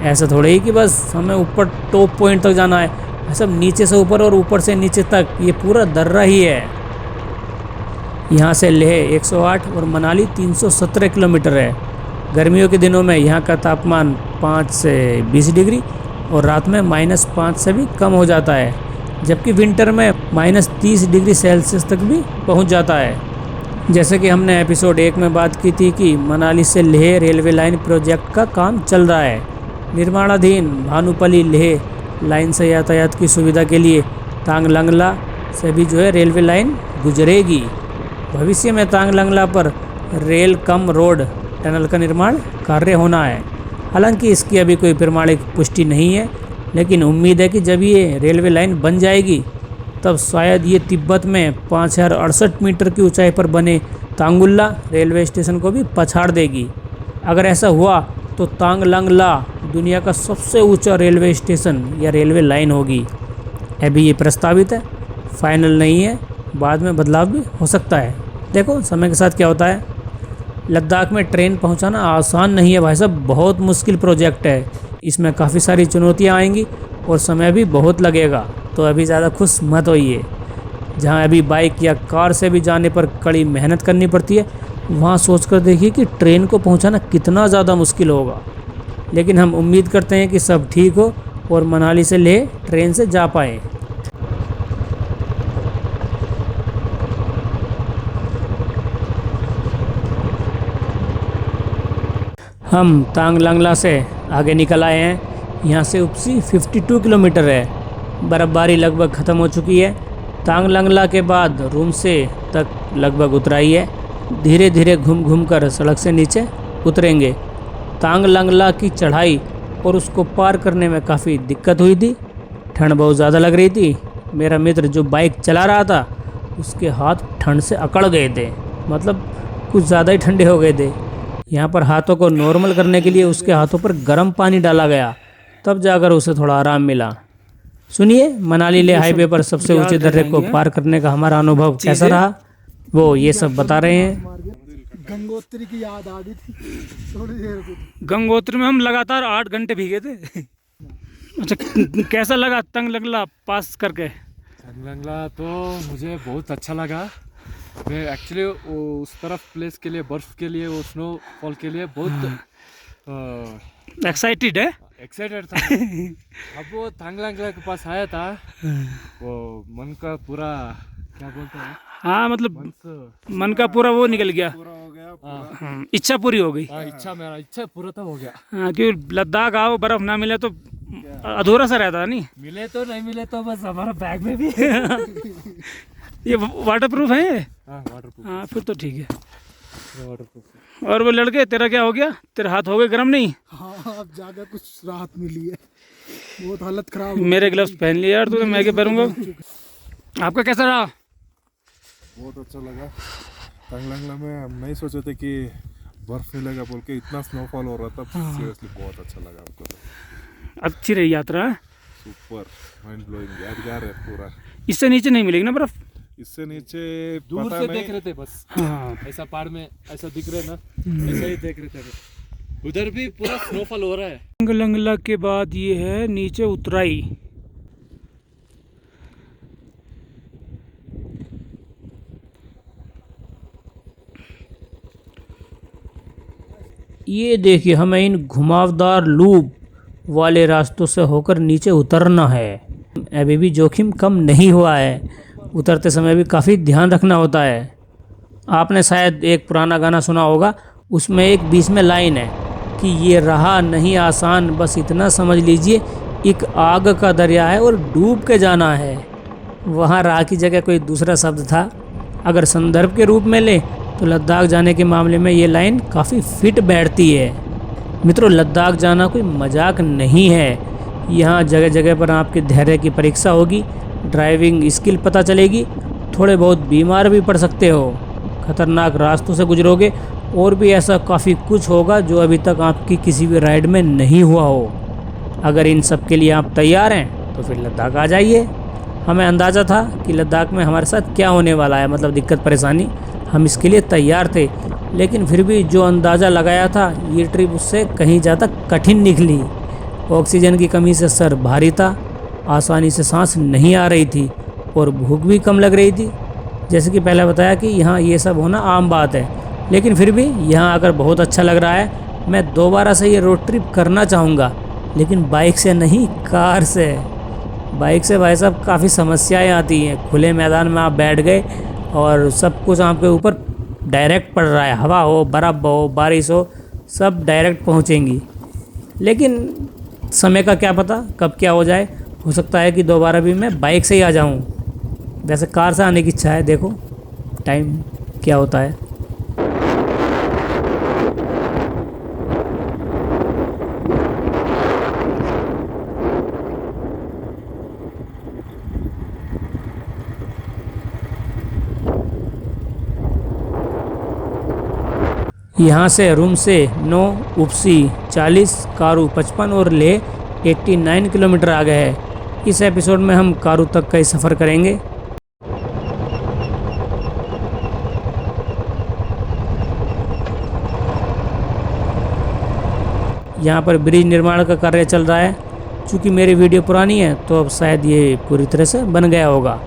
ऐसा थोड़ा ही कि बस हमें ऊपर टॉप पॉइंट तक जाना है। सब नीचे से ऊपर और ऊपर से नीचे तक ये पूरा दर्रा ही है। यहाँ से लेह 108 और मनाली 317 किलोमीटर है। गर्मियों के दिनों में यहाँ का तापमान -5 से 20 डिग्री और रात में -5 से भी कम हो जाता है, जबकि विंटर में -30 डिग्री सेल्सियस तक भी पहुंच जाता है। जैसे कि हमने एपिसोड 1 में बात की थी कि मनाली से लेह रेलवे लाइन प्रोजेक्ट का काम चल रहा है। निर्माणाधीन भानुपल्ली लेह लाइन से यातायात की सुविधा के लिए तांग लंगला से भी जो है रेलवे लाइन गुजरेगी। भविष्य में तांग लंगला पर रेल कम रोड टनल का निर्माण कार्य होना है। हालांकि इसकी अभी कोई प्रमाणिक पुष्टि नहीं है, लेकिन उम्मीद है कि जब ये रेलवे लाइन बन जाएगी तब शायद ये तिब्बत में 5068 मीटर की ऊंचाई पर बने तांगुल्ला रेलवे स्टेशन को भी पछाड़ देगी। अगर ऐसा हुआ तो तांग लंगला दुनिया का सबसे ऊंचा रेलवे स्टेशन या रेलवे लाइन होगी। अभी ये प्रस्तावित है, फाइनल नहीं है, बाद में बदलाव भी हो सकता है। देखो समय के साथ क्या होता है। लद्दाख में ट्रेन पहुंचाना आसान नहीं है भाई साहब, बहुत मुश्किल प्रोजेक्ट है। इसमें काफ़ी सारी चुनौतियां आएंगी और समय भी बहुत लगेगा, तो अभी ज़्यादा खुश मत होइए। जहां अभी बाइक या कार से भी जाने पर कड़ी मेहनत करनी पड़ती है, वहां सोचकर देखिए कि ट्रेन को पहुंचाना कितना ज़्यादा मुश्किल होगा। लेकिन हम उम्मीद करते हैं कि सब ठीक हो और मनाली से लेह ट्रेन से जा पाएँ। हम तांग लंगला से आगे निकल आए हैं। यहाँ से उपसी 52 किलोमीटर है। बर्फ़बारी लगभग ख़त्म हो चुकी है। तांग लंगला के बाद रूमसे तक लगभग उतराई है। धीरे धीरे घूम घूम कर सड़क से नीचे उतरेंगे। तांग लंगला की चढ़ाई और उसको पार करने में काफ़ी दिक्कत हुई थी। ठंड बहुत ज़्यादा लग रही थी। मेरा मित्र जो बाइक चला रहा था उसके हाथ ठंड से अकड़ गए थे, मतलब कुछ ज़्यादा ही ठंडे हो गए थे। यहाँ पर हाथों को नॉर्मल करने के लिए उसके हाथों पर गर्म पानी डाला गया, तब जाकर उसे थोड़ा आराम मिला। सुनिए मनाली लेह हाईवे पर सबसे ऊंचे दर्रे को पार करने का हमारा अनुभव कैसा रहा, वो ये सब बता रहे हैं। गंगोत्री की याद आ गई थी थोड़ी देर को। गंगोत्री में हम लगातार 8 घंटे भीगे थे। अच्छा, कैसा लगा तांग लंगला पास करके? तांग लंगला तो मुझे बहुत अच्छा लगा। मैं एक्चुअली उस तरफ प्लेस के लिए, बर्फ के लिए, वो स्नोफॉल के लिए बहुत एक्साइटेड था। अब वो तांग लंगला के पास आया था, वो मन का पूरा क्या बोलते हैं, हाँ मतलब मन का पूरा वो निकल गया, पूरा हो गया, इच्छा पूरी हो गई। मेरा इच्छा पूरा तो हो गया। हाँ, क्योंकि लद्दाख आओ बर्फ ना मिले तो अधूरा सा रहता नहीं। मिले तो नहीं मिले तो बस हमारा बैग में भी ये वाटरप्रूफ है। वाटरप्रूफ। हाँ फिर तो ठीक है। वाटरप्रूफ। और वो लड़के तेरा क्या हो गया, तेरे हाथ हो गए गर्म नहीं? हाँ अब जाकर कुछ राहत मिली है, बहुत हालत खराब। मेरे ग्लव्स पहन लिए यार, तो मैं क्या पहनूंगा। आपका कैसा रहा? बहुत अच्छा लगा। तांग लंगला में हम नहीं सोचे थे कि बर्फ मिलेगा बोल के, इतना स्नोफॉल हो रहा था। सीरियसली बहुत अच्छा लगा हमको तो। अच्छी रही यात्रा। सुपर माइंड ब्लोइंग, यादगार है पूरा। इससे नीचे नहीं मिलेगी ना बर्फ? इससे नीचे दूर पता से नहीं। देख रहे थे बस। हाँ ऐसा पहाड़ में ऐसा दिख रहे ना, ऐसा ही देख रहे थे। उधर भी पूरा स्नोफॉल हो रहा है। तांग लंगला के बाद ये है नीचे उतराई। ये देखिए, हमें इन घुमावदार लूप वाले रास्तों से होकर नीचे उतरना है। अभी भी जोखिम कम नहीं हुआ है, उतरते समय भी काफ़ी ध्यान रखना होता है। आपने शायद एक पुराना गाना सुना होगा, उसमें एक बीच में लाइन है कि ये रहा नहीं आसान, बस इतना समझ लीजिए एक आग का दरिया है और डूब के जाना है। वहाँ राह की जगह कोई दूसरा शब्द था। अगर संदर्भ के रूप में ले तो लद्दाख जाने के मामले में ये लाइन काफ़ी फिट बैठती है। मित्रों, लद्दाख जाना कोई मजाक नहीं है। यहाँ जगह जगह पर आपके धैर्य की परीक्षा होगी, ड्राइविंग स्किल पता चलेगी, थोड़े बहुत बीमार भी पड़ सकते हो, खतरनाक रास्तों से गुजरोगे, और भी ऐसा काफ़ी कुछ होगा जो अभी तक आपकी किसी भी राइड में नहीं हुआ हो। अगर इन सब के लिए आप तैयार हैं तो फिर लद्दाख आ जाइए। हमें अंदाज़ा था कि लद्दाख में हमारे साथ क्या होने वाला है, मतलब दिक्कत परेशानी, हम इसके लिए तैयार थे। लेकिन फिर भी जो अंदाज़ा लगाया था, ये ट्रिप उससे कहीं ज़्यादा कठिन निकली। ऑक्सीजन की कमी से सर भारी था, आसानी से सांस नहीं आ रही थी और भूख भी कम लग रही थी। जैसे कि पहले बताया कि यहाँ ये सब होना आम बात है, लेकिन फिर भी यहाँ आकर बहुत अच्छा लग रहा है। मैं दोबारा से ये रोड ट्रिप करना चाहूँगा, लेकिन बाइक से नहीं, कार से। बाइक से भाई साहब काफ़ी समस्याएं आती हैं। खुले मैदान में आप बैठ गए और सब कुछ आपके ऊपर डायरेक्ट पड़ रहा है, हवा हो, बर्फ़ हो, बारिश हो, सब डायरेक्ट पहुंचेंगी। लेकिन समय का क्या पता कब क्या हो जाए, हो सकता है कि दोबारा भी मैं बाइक से ही आ जाऊं। वैसे कार से आने की इच्छा है, देखो टाइम क्या होता है। यहाँ से रूम से 9, उपसी 40, कारू 55 और ले 89 किलोमीटर आगे है। इस एपिसोड में हम कारू तक का ही सफ़र करेंगे। यहाँ पर ब्रिज निर्माण का कार्य चल रहा है। चूँकि मेरी वीडियो पुरानी है तो अब शायद ये पूरी तरह से बन गया होगा।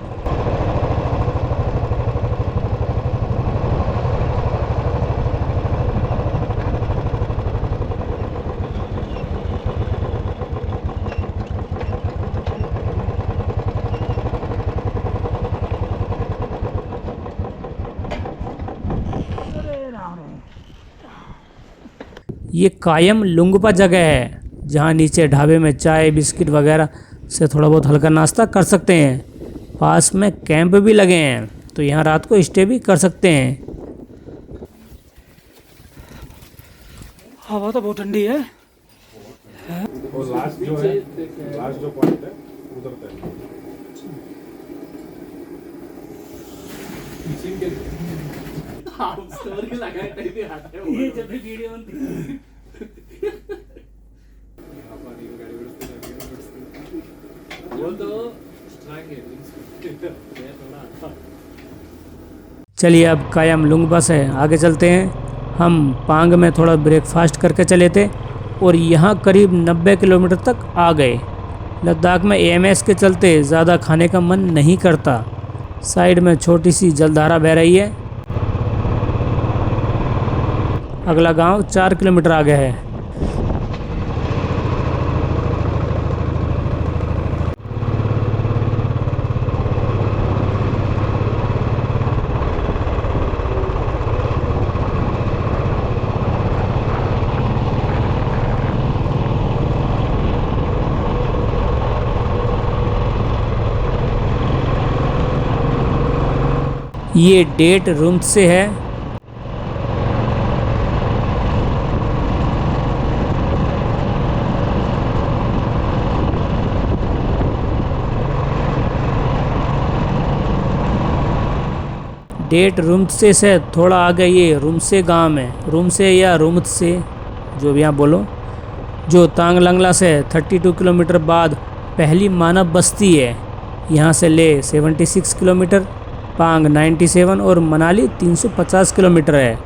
ये कायम लुंगपा जगह है, जहाँ नीचे ढाबे में चाय बिस्किट वगैरह से थोड़ा बहुत हल्का नाश्ता कर सकते हैं। पास में कैंप भी लगे हैं, तो यहाँ रात को स्टे भी कर सकते हैं। हवा तो बहुत ठंडी है। और लास्ट जो पॉइंट है उधर तक। ये जब भी वीडियो बनती चलिए अब कायम लुंगबा से आगे चलते हैं। हम पांग में थोड़ा ब्रेकफास्ट करके चले थे और यहाँ करीब 90 किलोमीटर तक आ गए। लद्दाख में AMS के चलते ज़्यादा खाने का मन नहीं करता। साइड में छोटी सी जलधारा बह रही है। अगला गांव 4 किलोमीटर आगे है। ये डेट रूम से है। डेट रुमसे से थोड़ा आगे ये रुमसे गांव है। रुमसे या रुमसे जो भी आप बोलो, जो तांगलंगला से 32 किलोमीटर बाद पहली मानव बस्ती है। यहाँ से ले 76 किलोमीटर, पांग 97 और मनाली 350 किलोमीटर है।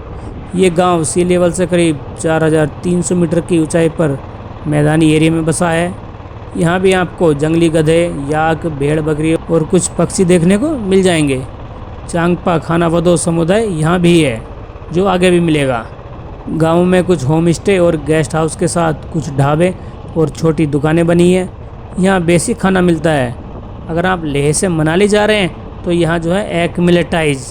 ये गांव सी लेवल से करीब 4300 मीटर की ऊंचाई पर मैदानी एरिया में बसा है। यहाँ भी आपको जंगली गधे, याक, भेड़ बकरी और कुछ पक्षी देखने को मिल जाएंगे। चांगपा खानावदो समुदाय यहाँ भी है, जो आगे भी मिलेगा। गांव में कुछ होम स्टे और गेस्ट हाउस के साथ कुछ ढाबे और छोटी दुकानें बनी है। यहाँ बेसिक खाना मिलता है। अगर आप लेह से मनाली जा रहे हैं तो यहाँ जो है एक्मिलेटाइज,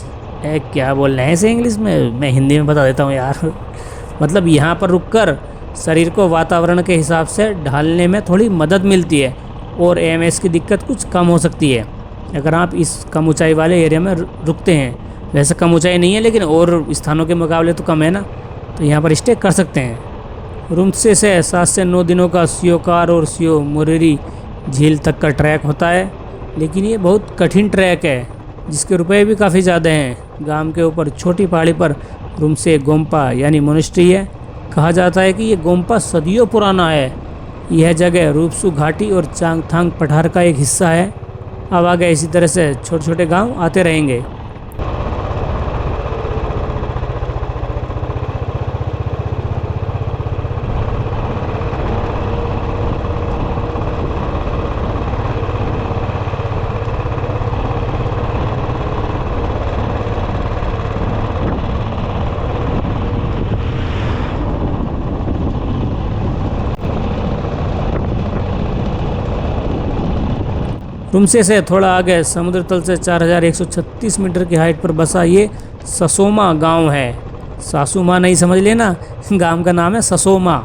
क्या बोल रहे हैं इसे इंग्लिश में, मैं हिंदी में बता देता हूँ यार। मतलब यहाँ पर रुककर शरीर को वातावरण के हिसाब से ढालने में थोड़ी मदद मिलती है और AMS की दिक्कत कुछ कम हो सकती है अगर आप इस कम ऊंचाई वाले एरिया में रुकते हैं। वैसे कम ऊंचाई नहीं है, लेकिन और स्थानों के मुकाबले तो कम है ना, तो यहाँ पर स्टे कर सकते हैं। रुमसे से 7 से 9 दिनों का सियोकार और सियो मोरेरी झील तक का ट्रैक होता है, लेकिन ये बहुत कठिन ट्रैक है जिसके रुपए भी काफ़ी ज़्यादा हैं। गांव के ऊपर छोटी पहाड़ी पर रुमसे गोम्पा यानी मोनेस्ट्री है। कहा जाता है कि ये गोम्पा सदियों पुराना है। यह जगह रूपसू घाटी और चांगथांग पठार का एक हिस्सा है। अब आगे इसी तरह से छोटे छोटे गांव आते रहेंगे। तुमसे से थोड़ा आगे समुद्र तल से 4136 मीटर की हाइट पर बसा ये ससोमा गांव है। सासुमा नहीं समझ लेना, गांव का नाम है ससोमा।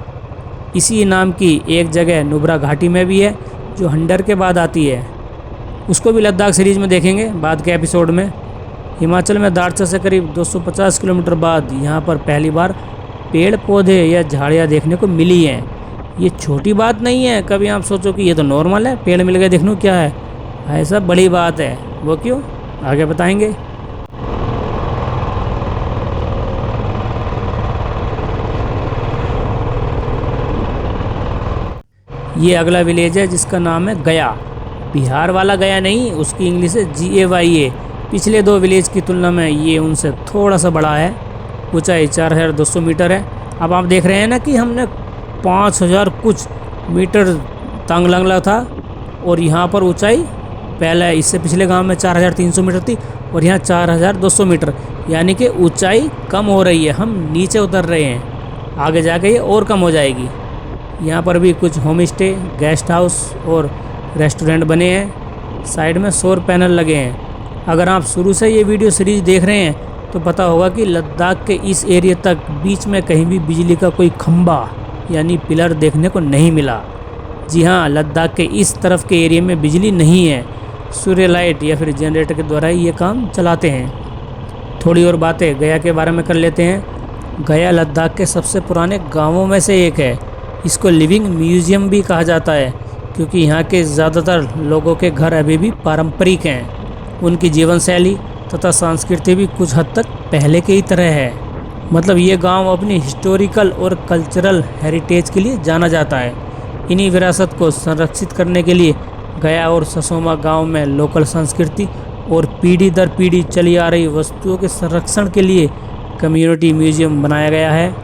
इसी नाम की एक जगह नुब्रा घाटी में भी है जो हंडर के बाद आती है। उसको भी लद्दाख सीरीज में देखेंगे बाद के एपिसोड में। हिमाचल में दारचा से करीब 250 किलोमीटर बाद यहाँ पर पहली बार पेड़ पौधे या झाड़ियाँ देखने को मिली हैं। ये छोटी बात नहीं है, कभी आप सोचो कि ये तो नॉर्मल है, पेड़ मिल गए देखने को क्या है, ऐसा बड़ी बात है। वो क्यों, आगे बताएंगे। ये अगला विलेज है जिसका नाम है गया। बिहार वाला गया नहीं, उसकी इंग्लिश है GAYA। पिछले दो विलेज की तुलना में ये उनसे थोड़ा सा बड़ा है। ऊंचाई 4200 मीटर है। अब आप देख रहे हैं ना कि हमने 5000 कुछ मीटर तांगलंगला था और यहाँ पर ऊंचाई पहले इससे पिछले गांव में 4300 मीटर थी और यहाँ 4200 मीटर, यानी कि ऊंचाई कम हो रही है, हम नीचे उतर रहे हैं। आगे जाके ये और कम हो जाएगी। यहाँ पर भी कुछ होम स्टे, गेस्ट हाउस और रेस्टोरेंट बने हैं। साइड में सौर पैनल लगे हैं। अगर आप शुरू से ये वीडियो सीरीज देख रहे हैं तो पता होगा कि लद्दाख के इस एरिया तक बीच में कहीं भी बिजली का कोई खंभा यानी पिलर देखने को नहीं मिला। जी हाँ, लद्दाख के इस तरफ के एरिया में बिजली नहीं है। सूर्य लाइट या फिर जनरेटर के द्वारा ही ये काम चलाते हैं। थोड़ी और बातें गया के बारे में कर लेते हैं। गया लद्दाख के सबसे पुराने गाँवों में से एक है। इसको लिविंग म्यूजियम भी कहा जाता है क्योंकि यहाँ के ज़्यादातर लोगों के घर अभी भी पारंपरिक हैं। उनकी जीवन शैली तथा संस्कृति भी कुछ हद तक पहले के ही तरह है। मतलब ये गांव अपनी हिस्टोरिकल और कल्चरल हेरिटेज के लिए जाना जाता है। इन्हीं विरासत को संरक्षित करने के लिए गया और ससोमा गांव में लोकल संस्कृति और पीढ़ी दर पीढ़ी चली आ रही वस्तुओं के संरक्षण के लिए कम्युनिटी म्यूजियम बनाया गया है।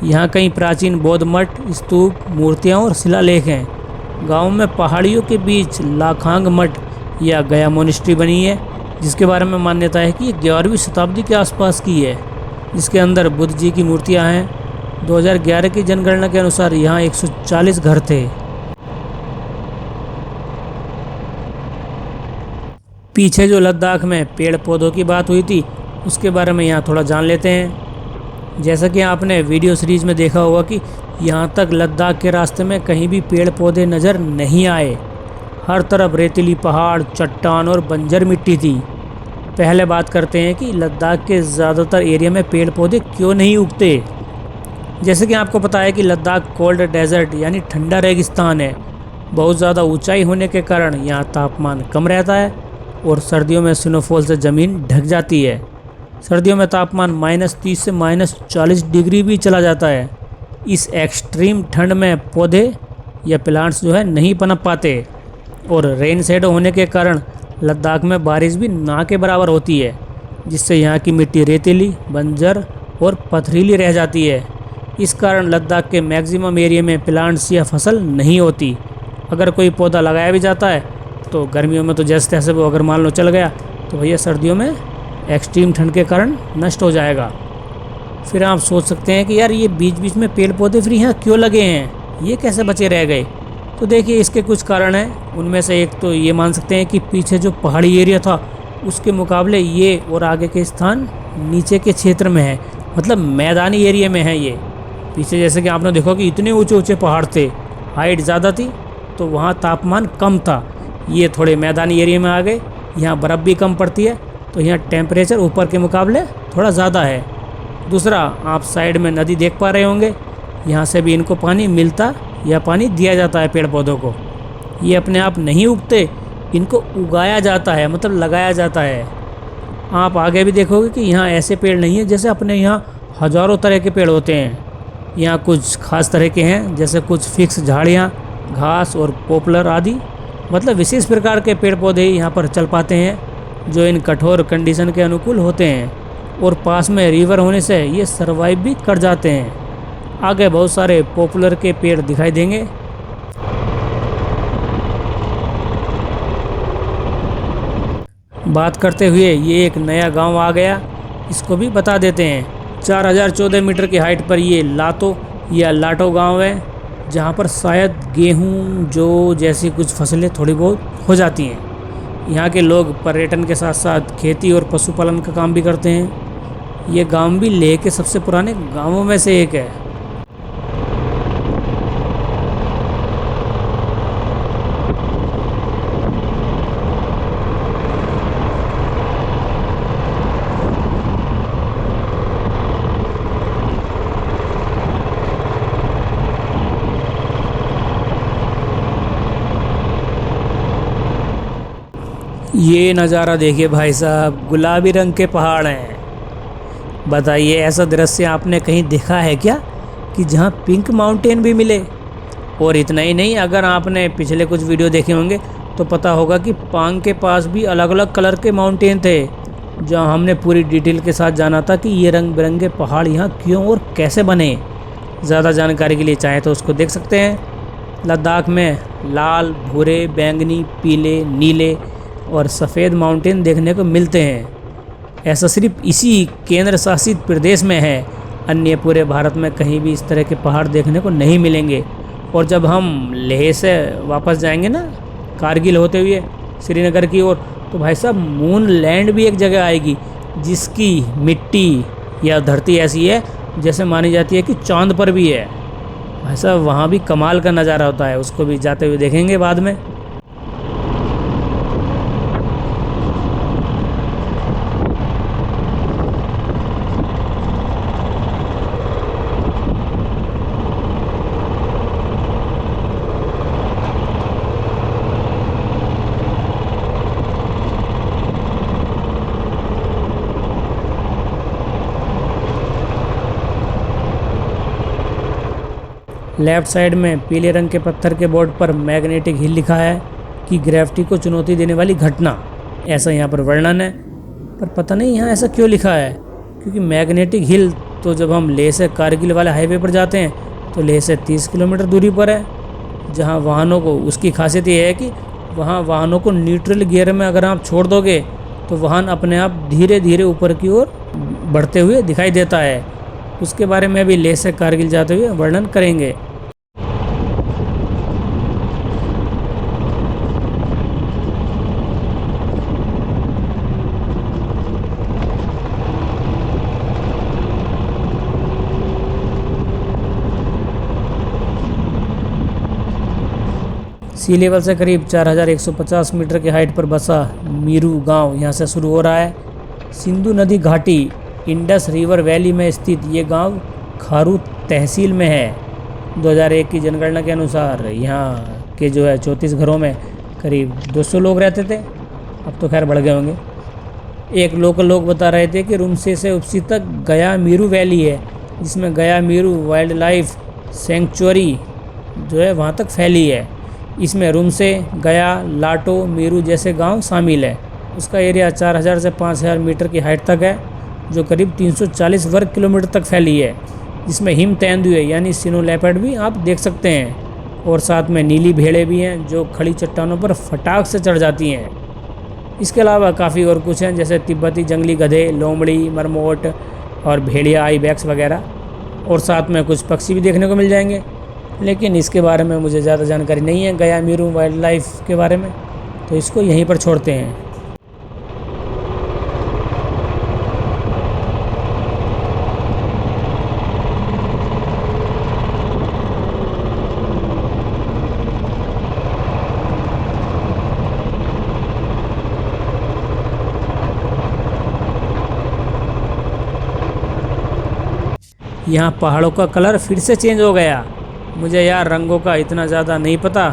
यहाँ कई प्राचीन बौद्ध मठ, स्तूप, मूर्तियाँ और शिलालेख हैं। गांव में पहाड़ियों के बीच लाखांग मठ या गया मोनेस्ट्री बनी है जिसके बारे में मान्यता है कि ये 11वीं शताब्दी के आसपास की है, जिसके अंदर बुद्ध जी की मूर्तियाँ हैं। 2011 की जनगणना के अनुसार यहाँ 140 घर थे। पीछे जो लद्दाख में पेड़ पौधों की बात हुई थी उसके बारे में यहाँ थोड़ा जान लेते हैं। जैसा कि आपने वीडियो सीरीज में देखा होगा कि यहाँ तक लद्दाख के रास्ते में कहीं भी पेड़ पौधे नज़र नहीं आए। हर तरफ रेतीली पहाड़, चट्टान और बंजर मिट्टी थी। पहले बात करते हैं कि लद्दाख के ज़्यादातर एरिया में पेड़ पौधे क्यों नहीं उगते। जैसे कि आपको पता है कि लद्दाख कोल्ड डेजर्ट यानी ठंडा रेगिस्तान है। बहुत ज़्यादा ऊंचाई होने के कारण यहाँ तापमान कम रहता है और सर्दियों में स्नोफॉल से ज़मीन ढक जाती है। सर्दियों में तापमान -30 से -40 डिग्री भी चला जाता है। इस एक्सट्रीम ठंड में पौधे या प्लांट्स जो है नहीं पनप पाते और रेन शेडो होने के कारण लद्दाख में बारिश भी ना के बराबर होती है, जिससे यहाँ की मिट्टी रेतीली, बंजर और पथरीली रह जाती है। इस कारण लद्दाख के मैक्सिमम एरिया में प्लांट्स या फसल नहीं होती। अगर कोई पौधा लगाया भी जाता है तो गर्मियों में तो जैसे तैसे वो अगर मान लो चल गया तो भैया सर्दियों में एक्सट्रीम ठंड के कारण नष्ट हो जाएगा। फिर आप सोच सकते हैं कि यार ये बीच बीच में पेड़ पौधे फिर यहाँ क्यों लगे हैं, ये कैसे बचे रह गए। तो देखिए इसके कुछ कारण हैं। उनमें से एक तो ये मान सकते हैं कि पीछे जो पहाड़ी एरिया था उसके मुकाबले ये और आगे के स्थान नीचे के क्षेत्र में है, मतलब मैदानी एरिया में है। ये पीछे जैसे कि आपने देखा कि इतने ऊंचे ऊंचे पहाड़ थे, हाइट ज़्यादा थी तो वहाँ तापमान कम था। ये थोड़े मैदानी एरिया में आ गए, यहाँ बर्फ़ भी कम पड़ती है तो यहाँ टेम्परेचर ऊपर के मुकाबले थोड़ा ज़्यादा है। दूसरा, आप साइड में नदी देख पा रहे होंगे, यहाँ से भी इनको पानी मिलता या पानी दिया जाता है पेड़ पौधों को। ये अपने आप नहीं उगते, इनको उगाया जाता है, मतलब लगाया जाता है। आप आगे भी देखोगे कि यहाँ ऐसे पेड़ नहीं है जैसे अपने यहाँ हज़ारों तरह के पेड़ होते हैं। यहाँ कुछ खास तरह के हैं, जैसे कुछ फिक्स झाड़ियाँ, घास और पॉपुलर आदि, मतलब विशेष प्रकार के पेड़ पौधे यहाँ पर चल पाते हैं जो इन कठोर कंडीशन के अनुकूल होते हैं। और पास में रिवर होने से ये सरवाइव भी कर जाते हैं। आगे बहुत सारे पॉपुलर के पेड़ दिखाई देंगे। बात करते हुए ये एक नया गांव आ गया, इसको भी बता देते हैं। 4014 मीटर की हाइट पर ये लातो या लाटो गांव है। जहाँ पर शायद गेहूँ जौ जैसी कुछ फसलें थोड़ी बहुत हो जाती हैं। यहाँ के लोग पर्यटन के साथ साथ खेती और पशुपालन का काम भी करते हैं। ये गांव भी लेह के सबसे पुराने गांवों में से एक है। ये नज़ारा देखिए भाई साहब, गुलाबी रंग के पहाड़ हैं। बताइए ऐसा दृश्य आपने कहीं देखा है क्या कि जहाँ पिंक माउंटेन भी मिले। और इतना ही नहीं, अगर आपने पिछले कुछ वीडियो देखे होंगे तो पता होगा कि पांग के पास भी अलग अलग कलर के माउंटेन थे, जहाँ हमने पूरी डिटेल के साथ जाना था कि ये रंग बिरंगे पहाड़ यहाँ क्यों और कैसे बने। ज़्यादा जानकारी के लिए चाहें तो उसको देख सकते हैं। लद्दाख में लाल, भूरे, बैंगनी, पीले, नीले और सफ़ेद माउंटेन देखने को मिलते हैं। ऐसा सिर्फ इसी केंद्र शासित प्रदेश में है, अन्य पूरे भारत में कहीं भी इस तरह के पहाड़ देखने को नहीं मिलेंगे। और जब हम लेह से वापस जाएंगे ना, कारगिल होते हुए श्रीनगर की ओर, तो भाई साहब मून लैंड भी एक जगह आएगी जिसकी मिट्टी या धरती ऐसी है जैसे मानी जाती है कि चांद पर भी है। भाई साहब वहाँ भी कमाल का नज़ारा होता है, उसको भी जाते हुए देखेंगे बाद में। लेफ्ट साइड में पीले रंग के पत्थर के बोर्ड पर मैग्नेटिक हिल लिखा है कि ग्रेविटी को चुनौती देने वाली घटना, ऐसा यहाँ पर वर्णन है। पर पता नहीं यहाँ ऐसा क्यों लिखा है, क्योंकि मैग्नेटिक हिल तो जब हम लेह से कारगिल वाले हाईवे पर जाते हैं तो लेह से 30 किलोमीटर दूरी पर है, जहाँ वाहनों को, उसकी खासियत ये है कि वहाँ वाहनों को न्यूट्रल गियर में अगर आप छोड़ दोगे तो वाहन अपने आप धीरे धीरे ऊपर की ओर बढ़ते हुए दिखाई देता है। उसके बारे में अभी लेह से कारगिल जाते हुए वर्णन करेंगे। सी लेवल से करीब 4150 मीटर की हाइट पर बसा मीरू गांव यहाँ से शुरू हो रहा है। सिंधु नदी घाटी इंडस रिवर वैली में स्थित ये गांव खारू तहसील में है। 2001 की जनगणना के अनुसार यहाँ के जो है 34 घरों में करीब 200 लोग रहते थे, अब तो खैर बढ़ गए होंगे। एक लोकल लोग बता रहे थे कि रुमसे से उपसी तक गया मीरू वैली है, जिसमें गया मीरू वाइल्ड लाइफ सेंचुरी जो है वहाँ तक फैली है। इसमें रुमसे, गया, लाटो, मीरू जैसे गांव शामिल है। उसका एरिया 4000 से 5000 मीटर की हाइट तक है, जो करीब 340 वर्ग किलोमीटर तक फैली है, जिसमें हिम तेंदुए यानी स्नो लेपर्ड भी आप देख सकते हैं। और साथ में नीली भेड़ें भी हैं जो खड़ी चट्टानों पर फटाक से चढ़ जाती हैं। इसके अलावा काफ़ी और कुछ हैं, जैसे तिब्बती जंगली गधे, लोमड़ी, मरमोट और भेड़िया, आईबैक्स वगैरह। और साथ में कुछ पक्षी भी देखने को मिल जाएंगे, लेकिन इसके बारे में मुझे ज़्यादा जानकारी नहीं है गया मीरू वाइल्ड लाइफ के बारे में, तो इसको यहीं पर छोड़ते हैं। यहाँ पहाड़ों का कलर फिर से चेंज हो गया। मुझे यार रंगों का इतना ज़्यादा नहीं पता,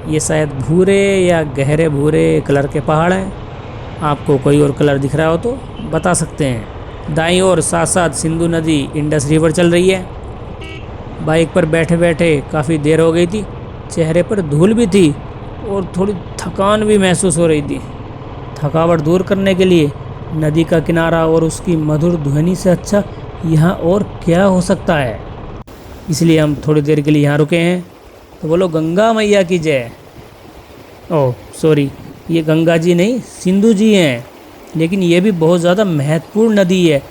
ये शायद भूरे या गहरे भूरे कलर के पहाड़ हैं। आपको कोई और कलर दिख रहा हो तो बता सकते हैं। दाईं ओर साथ साथ सिंधु नदी इंडस रिवर चल रही है। बाइक पर बैठे बैठे काफ़ी देर हो गई थी, चेहरे पर धूल भी थी और थोड़ी थकान भी महसूस हो रही थी। थकावट दूर करने के लिए नदी का किनारा और उसकी मधुर ध्वनि से अच्छा यहाँ और क्या हो सकता है, इसलिए हम थोड़ी देर के लिए यहाँ रुके हैं। तो बोलो गंगा मैया की जय। ओह सॉरी, ये गंगा जी नहीं सिंधु जी हैं, लेकिन ये भी बहुत ज़्यादा महत्वपूर्ण नदी है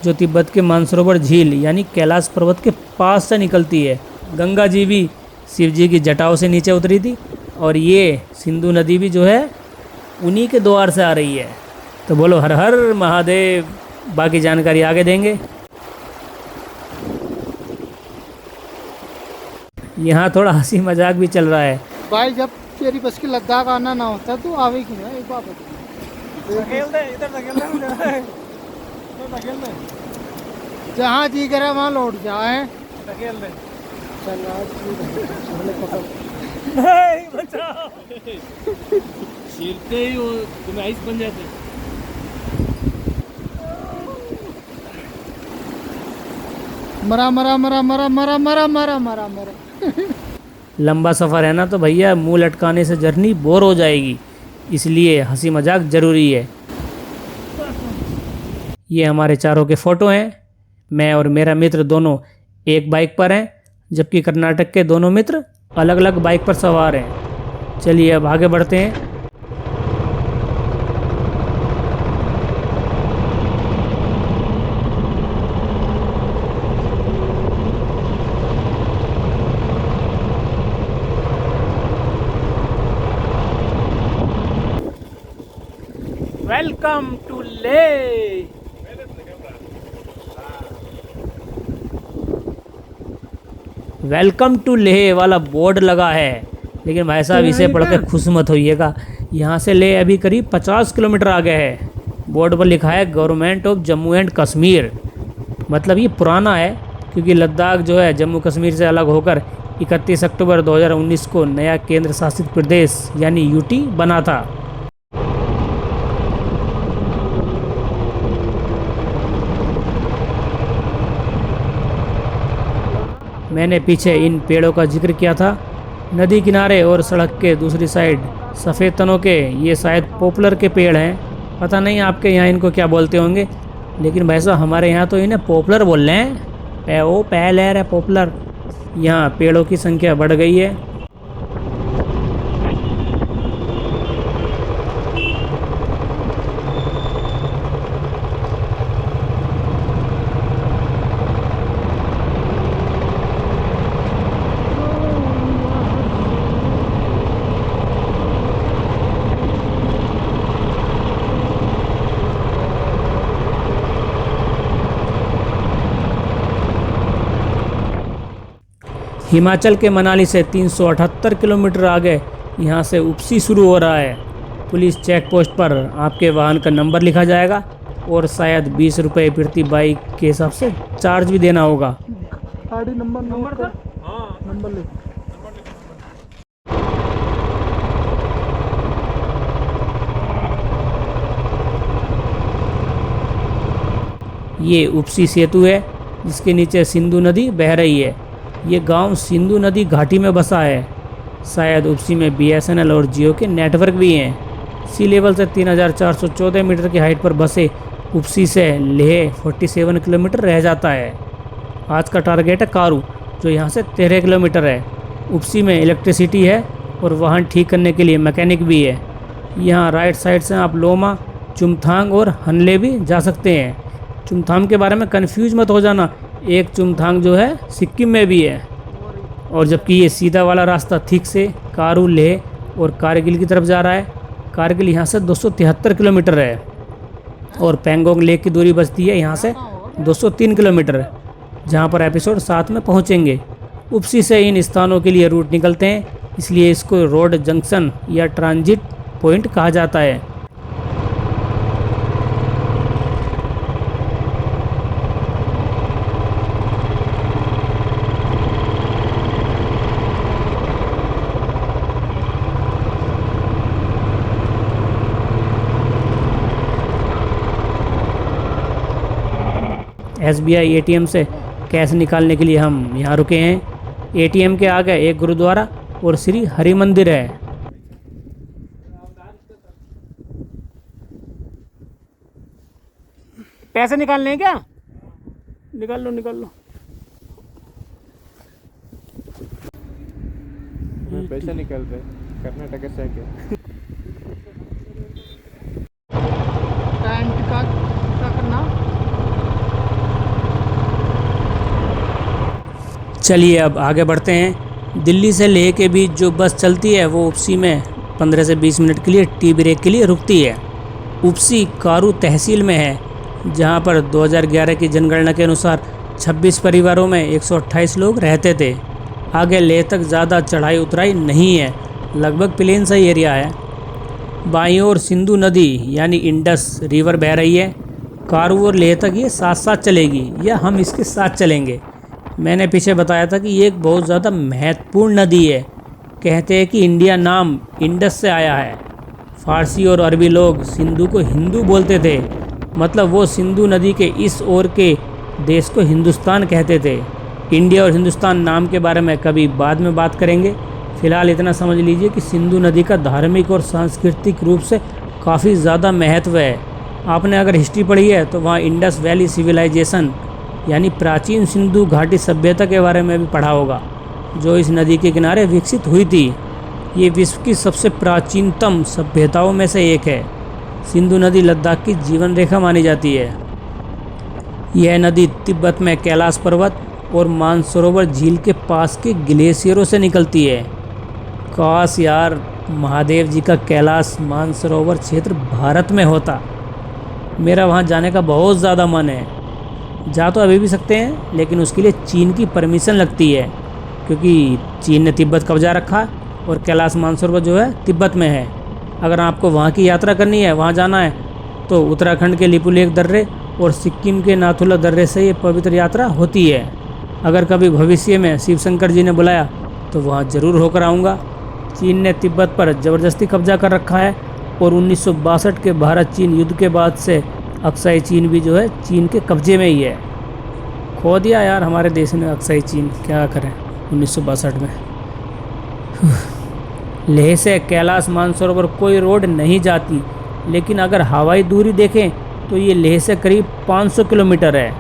जो तिब्बत के मानसरोवर झील यानी कैलाश पर्वत के पास से निकलती है। गंगा जी भी शिव जी की जटाओं से नीचे उतरी थी, और ये सिंधु नदी भी जो है उन्हीं के द्वार से आ रही है। तो बोलो हर हर महादेव। बाकी जानकारी आगे देंगे। यहाँ थोड़ा हंसी मजाक भी चल रहा है। भाई जब तेरी बस की लद्दाख आना ना होता तो आवे क्यों ना, एक बात बता। जहाँ जी करे वहाँ लौट जाए। चल आज चीरते ही वो तुम्हें आइस बन जाते हैं। मरा मरा मरा मरा मरा मरा मरा मरा मरा। लंबा सफ़र है ना, तो भैया मुंह लटकाने से जर्नी बोर हो जाएगी, इसलिए हंसी मजाक ज़रूरी है। ये हमारे चारों के फ़ोटो हैं। मैं और मेरा मित्र दोनों एक बाइक पर हैं, जबकि कर्नाटक के दोनों मित्र अलग अलग बाइक पर सवार हैं। चलिए अब आगे बढ़ते हैं। वेलकम टू ले। वेलकम टू लेह वाला बोर्ड लगा है, लेकिन भाई साहब इसे पढ़ के खुश मत होइएगा। यहाँ से लेह अभी करीब 50 किलोमीटर आगे है। बोर्ड पर लिखा है government of Jammu and Kashmir. मतलब ये पुराना है, क्योंकि लद्दाख जो है जम्मू कश्मीर से अलग होकर 31 अक्टूबर 2019 को नया केंद्र शासित प्रदेश यानी यूटी बना था। मैंने पीछे इन पेड़ों का जिक्र किया था। नदी किनारे और सड़क के दूसरी साइड सफ़ेद तनों के ये शायद पॉपुलर के पेड़ हैं। पता नहीं आपके यहाँ इनको क्या बोलते होंगे, लेकिन भाई साहब हमारे यहाँ तो इन्हें पॉपुलर बोल रहे हैं। पहले है पॉपुलर। यहाँ पेड़ों की संख्या बढ़ गई है। हिमाचल के मनाली से 378 किलोमीटर आगे यहाँ से उपसी शुरू हो रहा है। पुलिस चेक पोस्ट पर आपके वाहन का नंबर लिखा जाएगा और शायद 20 रुपये प्रति बाइक के हिसाब से चार्ज भी देना होगा। गाड़ी नंबर सर, नंबर ले। ये उपसी सेतु है, जिसके नीचे सिंधु नदी बह रही है। ये गांव सिंधु नदी घाटी में बसा है। शायद उपसी में बीएसएनएल और जियो के नेटवर्क भी हैं। सी लेवल से 3414 मीटर की हाइट पर बसे उपसी से लेह 47 किलोमीटर रह जाता है। आज का टारगेट है कारू, जो यहाँ से 13 किलोमीटर है। उपसी में इलेक्ट्रिसिटी है और वाहन ठीक करने के लिए मैकेनिक भी है। यहाँ राइट साइड से आप लोमा, चुमथांग और हनले भी जा सकते हैं। चुमथांग के बारे में कंफ्यूज मत हो जाना, एक चुमथांग जो है सिक्किम में भी है। और जबकि ये सीधा वाला रास्ता ठीक से कारू, लेह और कारगिल की तरफ जा रहा है। कारगिल यहाँ से 273 किलोमीटर है और पैंगोंग लेक की दूरी बचती है यहाँ से 203 किलोमीटर, जहाँ पर एपिसोड 7 में पहुँचेंगे। उपसी से इन स्थानों के लिए रूट निकलते हैं, इसलिए इसको रोड जंक्शन या ट्रांजिट पॉइंट कहा जाता है। एसबीआई एटीएम से कैश निकालने के लिए हम यहाँ रुके हैं। एटीएम के आगे एक गुरुद्वारा और श्री हरि मंदिर है। पैसे निकालने हैं क्या? निकाल लो निकाल लो। पैसा निकल रहे कर्नाटक से आके। पैंट का क्या करना? चलिए अब आगे बढ़ते हैं। दिल्ली से लेह के बीच जो बस चलती है वो उपसी में 15 से 20 मिनट के लिए टी ब्रेक के लिए रुकती है। उपसी कारू तहसील में है, जहां पर 2011 की जनगणना के अनुसार 26 परिवारों में 128 लोग रहते थे। आगे लेह तक ज़्यादा चढ़ाई उतराई नहीं है, लगभग प्लेन सा ही एरिया है। बाईं ओर सिंधु नदी यानी इंडस रिवर बह रही है। कारू और लेह तक ये साथ साथ चलेगी या हम इसके साथ चलेंगे। मैंने पीछे बताया था कि ये एक बहुत ज़्यादा महत्वपूर्ण नदी है। कहते हैं कि इंडिया नाम इंडस से आया है। फारसी और अरबी लोग सिंधु को हिंदू बोलते थे, मतलब वो सिंधु नदी के इस ओर के देश को हिंदुस्तान कहते थे। इंडिया और हिंदुस्तान नाम के बारे में कभी बाद में बात करेंगे। फ़िलहाल इतना समझ लीजिए कि सिंधु नदी का धार्मिक और सांस्कृतिक रूप से काफ़ी ज़्यादा महत्व है। आपने अगर हिस्ट्री पढ़ी है तो वहाँ इंडस वैली सिविलाइजेशन यानी प्राचीन सिंधु घाटी सभ्यता के बारे में भी पढ़ा होगा, जो इस नदी के किनारे विकसित हुई थी। ये विश्व की सबसे प्राचीनतम सभ्यताओं में से एक है। सिंधु नदी लद्दाख की जीवन रेखा मानी जाती है। यह नदी तिब्बत में कैलाश पर्वत और मानसरोवर झील के पास के ग्लेशियरों से निकलती है। काश यार, महादेव जी का कैलाश मानसरोवर क्षेत्र भारत में होता। मेरा वहाँ जाने का बहुत ज़्यादा मन है। जा तो अभी भी सकते हैं, लेकिन उसके लिए चीन की परमिशन लगती है, क्योंकि चीन ने तिब्बत कब्जा रखा है और कैलाश मानसरोवर जो है तिब्बत में है। अगर आपको वहाँ की यात्रा करनी है, वहाँ जाना है, तो उत्तराखंड के लिपुलेख दर्रे और सिक्किम के नाथुला दर्रे से ये पवित्र यात्रा होती है। अगर कभी भविष्य में शिव शंकर जी ने बुलाया तो वहाँ ज़रूर होकर आऊँगा। चीन ने तिब्बत पर ज़बरदस्ती कब्जा कर रखा है और 1962 के भारत चीन युद्ध के बाद से अक्साई चीन भी जो है चीन के कब्जे में ही है। खो दिया यार हमारे देश ने अक्साई चीन, क्या करें 1962 में। लेह से कैलाश मानसरोवर कोई रोड नहीं जाती, लेकिन अगर हवाई दूरी देखें तो ये लेह से करीब 500 किलोमीटर है।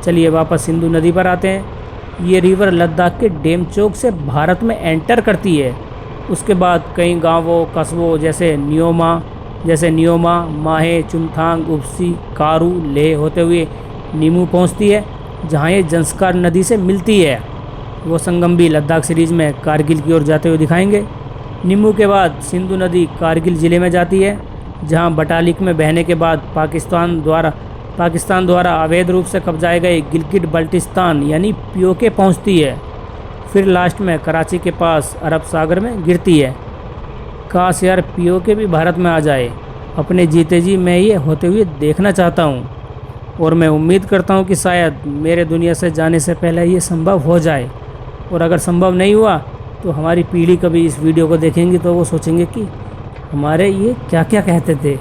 चलिए वापस सिंधु नदी पर आते हैं। ये रिवर लद्दाख के डेमचोक से भारत में एंटर करती है। उसके बाद कई गांवों कस्बों जैसे नियोमा, माहे, चुमथांग, उपसी, कारू, लेह होते हुए नीमू पहुंचती है, जहां ये जंस्कार नदी से मिलती है। वो संगम भी लद्दाख सीरीज़ में कारगिल की ओर जाते हुए दिखाएंगे। नीमू के बाद सिंधु नदी कारगिल ज़िले में जाती है, जहां बटालिक में बहने के बाद पाकिस्तान द्वारा अवैध रूप से कब्जाए गए गिलगिट बल्टिस्तान यानी पीओके पहुंचती है। फिर लास्ट में कराची के पास अरब सागर में गिरती है। काश यार पीओके भी भारत में आ जाए। अपने जीते जी मैं ये होते हुए देखना चाहता हूँ, और मैं उम्मीद करता हूँ कि शायद मेरे दुनिया से जाने से पहले ये संभव हो जाए। और अगर संभव नहीं हुआ तो हमारी पीढ़ी कभी इस वीडियो को देखेंगी तो वो सोचेंगे कि हमारे ये क्या क्या कहते थे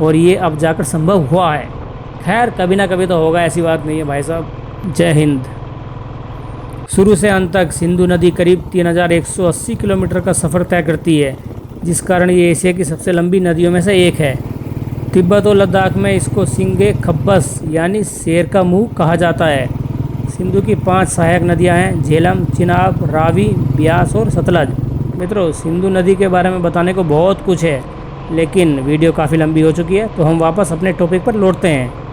और ये अब जाकर संभव हुआ है। खैर कभी ना कभी तो होगा, ऐसी बात नहीं है भाई साहब। जय हिंद। शुरू से अंत तक सिंधु नदी करीब 3180 किलोमीटर का सफ़र तय करती है, जिस कारण ये एशिया की सबसे लंबी नदियों में से एक है। तिब्बत और लद्दाख में इसको सिंगे खब्बस यानी शेर का मुंह कहा जाता है। सिंधु की 5 सहायक नदियां हैं, झेलम, चिनाब, रावी, ब्यास और सतलज। मित्रों, सिंधु नदी के बारे में बताने को बहुत कुछ है, लेकिन वीडियो काफ़ी लंबी हो चुकी है, तो हम वापस अपने टॉपिक पर लौटते हैं।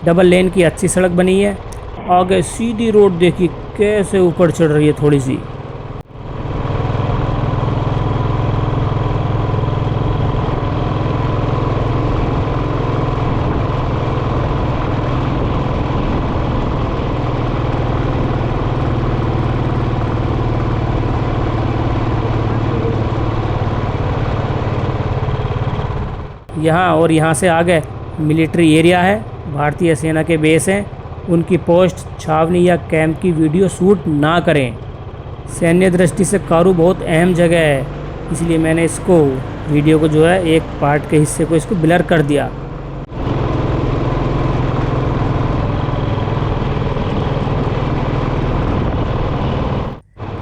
डबल लेन की अच्छी सड़क बनी है। आगे सीधी रोड देखिए कैसे ऊपर चढ़ रही है थोड़ी सी। यहाँ से आगे मिलिट्री एरिया है, भारतीय सेना के बेस हैं। उनकी पोस्ट, छावनी या कैंप की वीडियो शूट ना करें। सैन्य दृष्टि से कारू बहुत अहम जगह है, इसलिए मैंने इसको वीडियो को जो है एक पार्ट के हिस्से को इसको ब्लर कर दिया।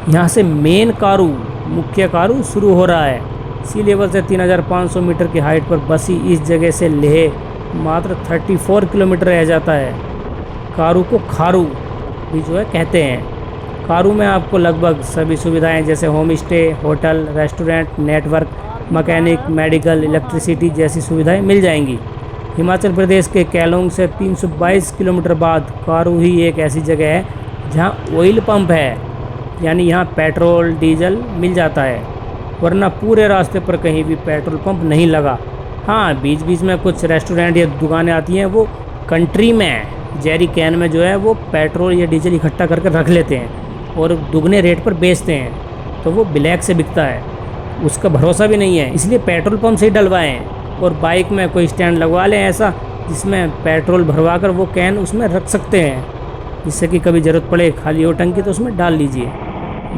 यहाँ से मेन कारू, मुख्य कारू शुरू हो रहा है। सी लेवल से 3500 मीटर की हाइट पर बसी इस जगह से लेह मात्र 34 किलोमीटर रह जाता है। कारू को खारू भी जो है कहते हैं। कारू में आपको लगभग सभी सुविधाएं जैसे home stay, hotel, restaurant, network, mechanic, medical, electricity जैसी सुविधाएं मिल जाएंगी। हिमाचल प्रदेश के केलोंग से 322 किलोमीटर बाद कारू ही एक ऐसी जगह है जहां ऑयल पंप है, यानी यहाँ पेट्रोल डीजल मिल जाता है, वरना पूरे रास्ते पर कहीं भी पेट्रोल पंप नहीं लगा। हाँ, बीच बीच में कुछ रेस्टोरेंट या दुकानें आती हैं, वो कंट्री में है, जेरी कैन में जो है वो पेट्रोल या डीजल इकट्ठा करके रख लेते हैं और दुगने रेट पर बेचते हैं, तो वो ब्लैक से बिकता है, उसका भरोसा भी नहीं है। इसलिए पेट्रोल पंप से ही डलवाएं और बाइक में कोई स्टैंड लगवा लें ऐसा जिसमें पेट्रोल भरवा कर वो कैन उसमें रख सकते हैं, जिससे कि कभी ज़रूरत पड़े खाली हो टंकी तो उसमें डाल लीजिए।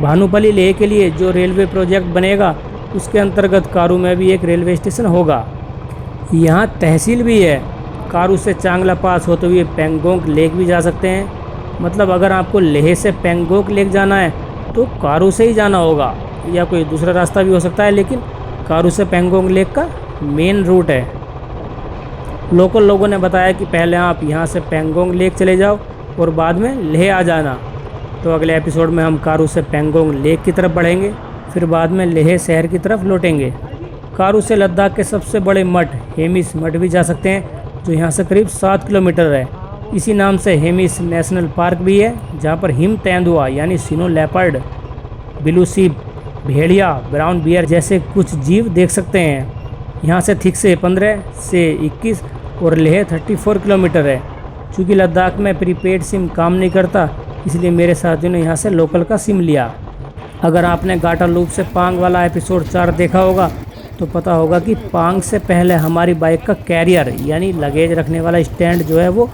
भानुपल्ली लेह के लिए जो रेलवे प्रोजेक्ट बनेगा उसके अंतर्गत कारू में भी एक रेलवे स्टेशन होगा। यहाँ तहसील भी है। कारू से चांगला पास होते हुए पेंगोंग लेक भी जा सकते हैं। मतलब अगर आपको लेह से पेंगोंग लेक जाना है तो कारू से ही जाना होगा, या कोई दूसरा रास्ता भी हो सकता है, लेकिन कारू से पेंगोंग लेक का मेन रूट है। लोकल लोगों ने बताया कि पहले आप यहाँ से पेंगोंग लेक चले जाओ और बाद में लेह आ जाना। तो अगले एपिसोड में हम कारू से पेंगोंग लेक की तरफ बढ़ेंगे, फिर बाद में लेह शहर की तरफ लौटेंगे। कारू से लद्दाख के सबसे बड़े मठ हेमिस मठ भी जा सकते हैं, जो यहाँ से करीब 7 किलोमीटर है। इसी नाम से हेमिस नेशनल पार्क भी है, जहाँ पर हिम तेंदुआ यानी सिनो लेपर्ड, ब्लू सीप, भेड़िया, ब्राउन बियर जैसे कुछ जीव देख सकते हैं। यहाँ से ठीक से 15 से 21 और लेह 34 किलोमीटर है। चूँकि लद्दाख में प्रीपेड सिम काम नहीं करता, इसलिए मेरे साथियों ने यहाँ से लोकल का सिम लिया। अगर आपने गाटा लूप से पांग वाला एपिसोड 4 देखा होगा तो पता होगा कि पांग से पहले हमारी बाइक का कैरियर यानी लगेज रखने वाला स्टैंड जो है वो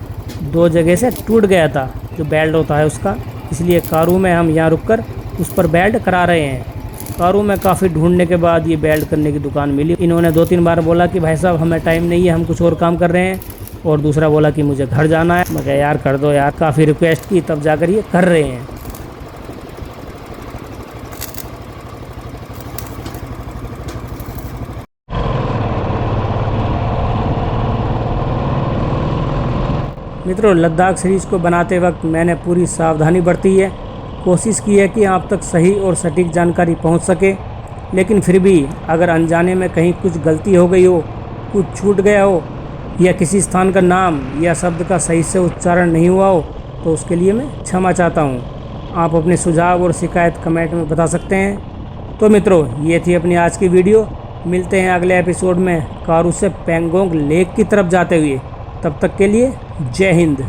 2 जगह से टूट गया था, जो बेल्ट होता है उसका। इसलिए कारू में हम यहाँ रुककर उस पर बेल्ट करा रहे हैं। कारू में काफ़ी ढूंढने के बाद ये बेल्ट करने की दुकान मिली। इन्होंने 2-3 बार बोला कि भाई साहब हमें टाइम नहीं है, हम कुछ और काम कर रहे हैं, और दूसरा बोला कि मुझे घर जाना है। मैं कहा यार कर दो यार, काफ़ी रिक्वेस्ट की तब जाकर ये कर रहे हैं। मित्रों, लद्दाख सीरीज़ को बनाते वक्त मैंने पूरी सावधानी बरती है। कोशिश की है कि आप तक सही और सटीक जानकारी पहुंच सके, लेकिन फिर भी अगर अनजाने में कहीं कुछ गलती हो गई हो, कुछ छूट गया हो, या किसी स्थान का नाम या शब्द का सही से उच्चारण नहीं हुआ हो, तो उसके लिए मैं क्षमा चाहता हूं। आप अपने सुझाव और शिकायत कमेंट में बता सकते हैं। तो मित्रों, ये थी अपनी आज की वीडियो। मिलते हैं अगले एपिसोड में कारू से पेंगोंग लेक की तरफ जाते हुए। तब तक के लिए जय हिंद।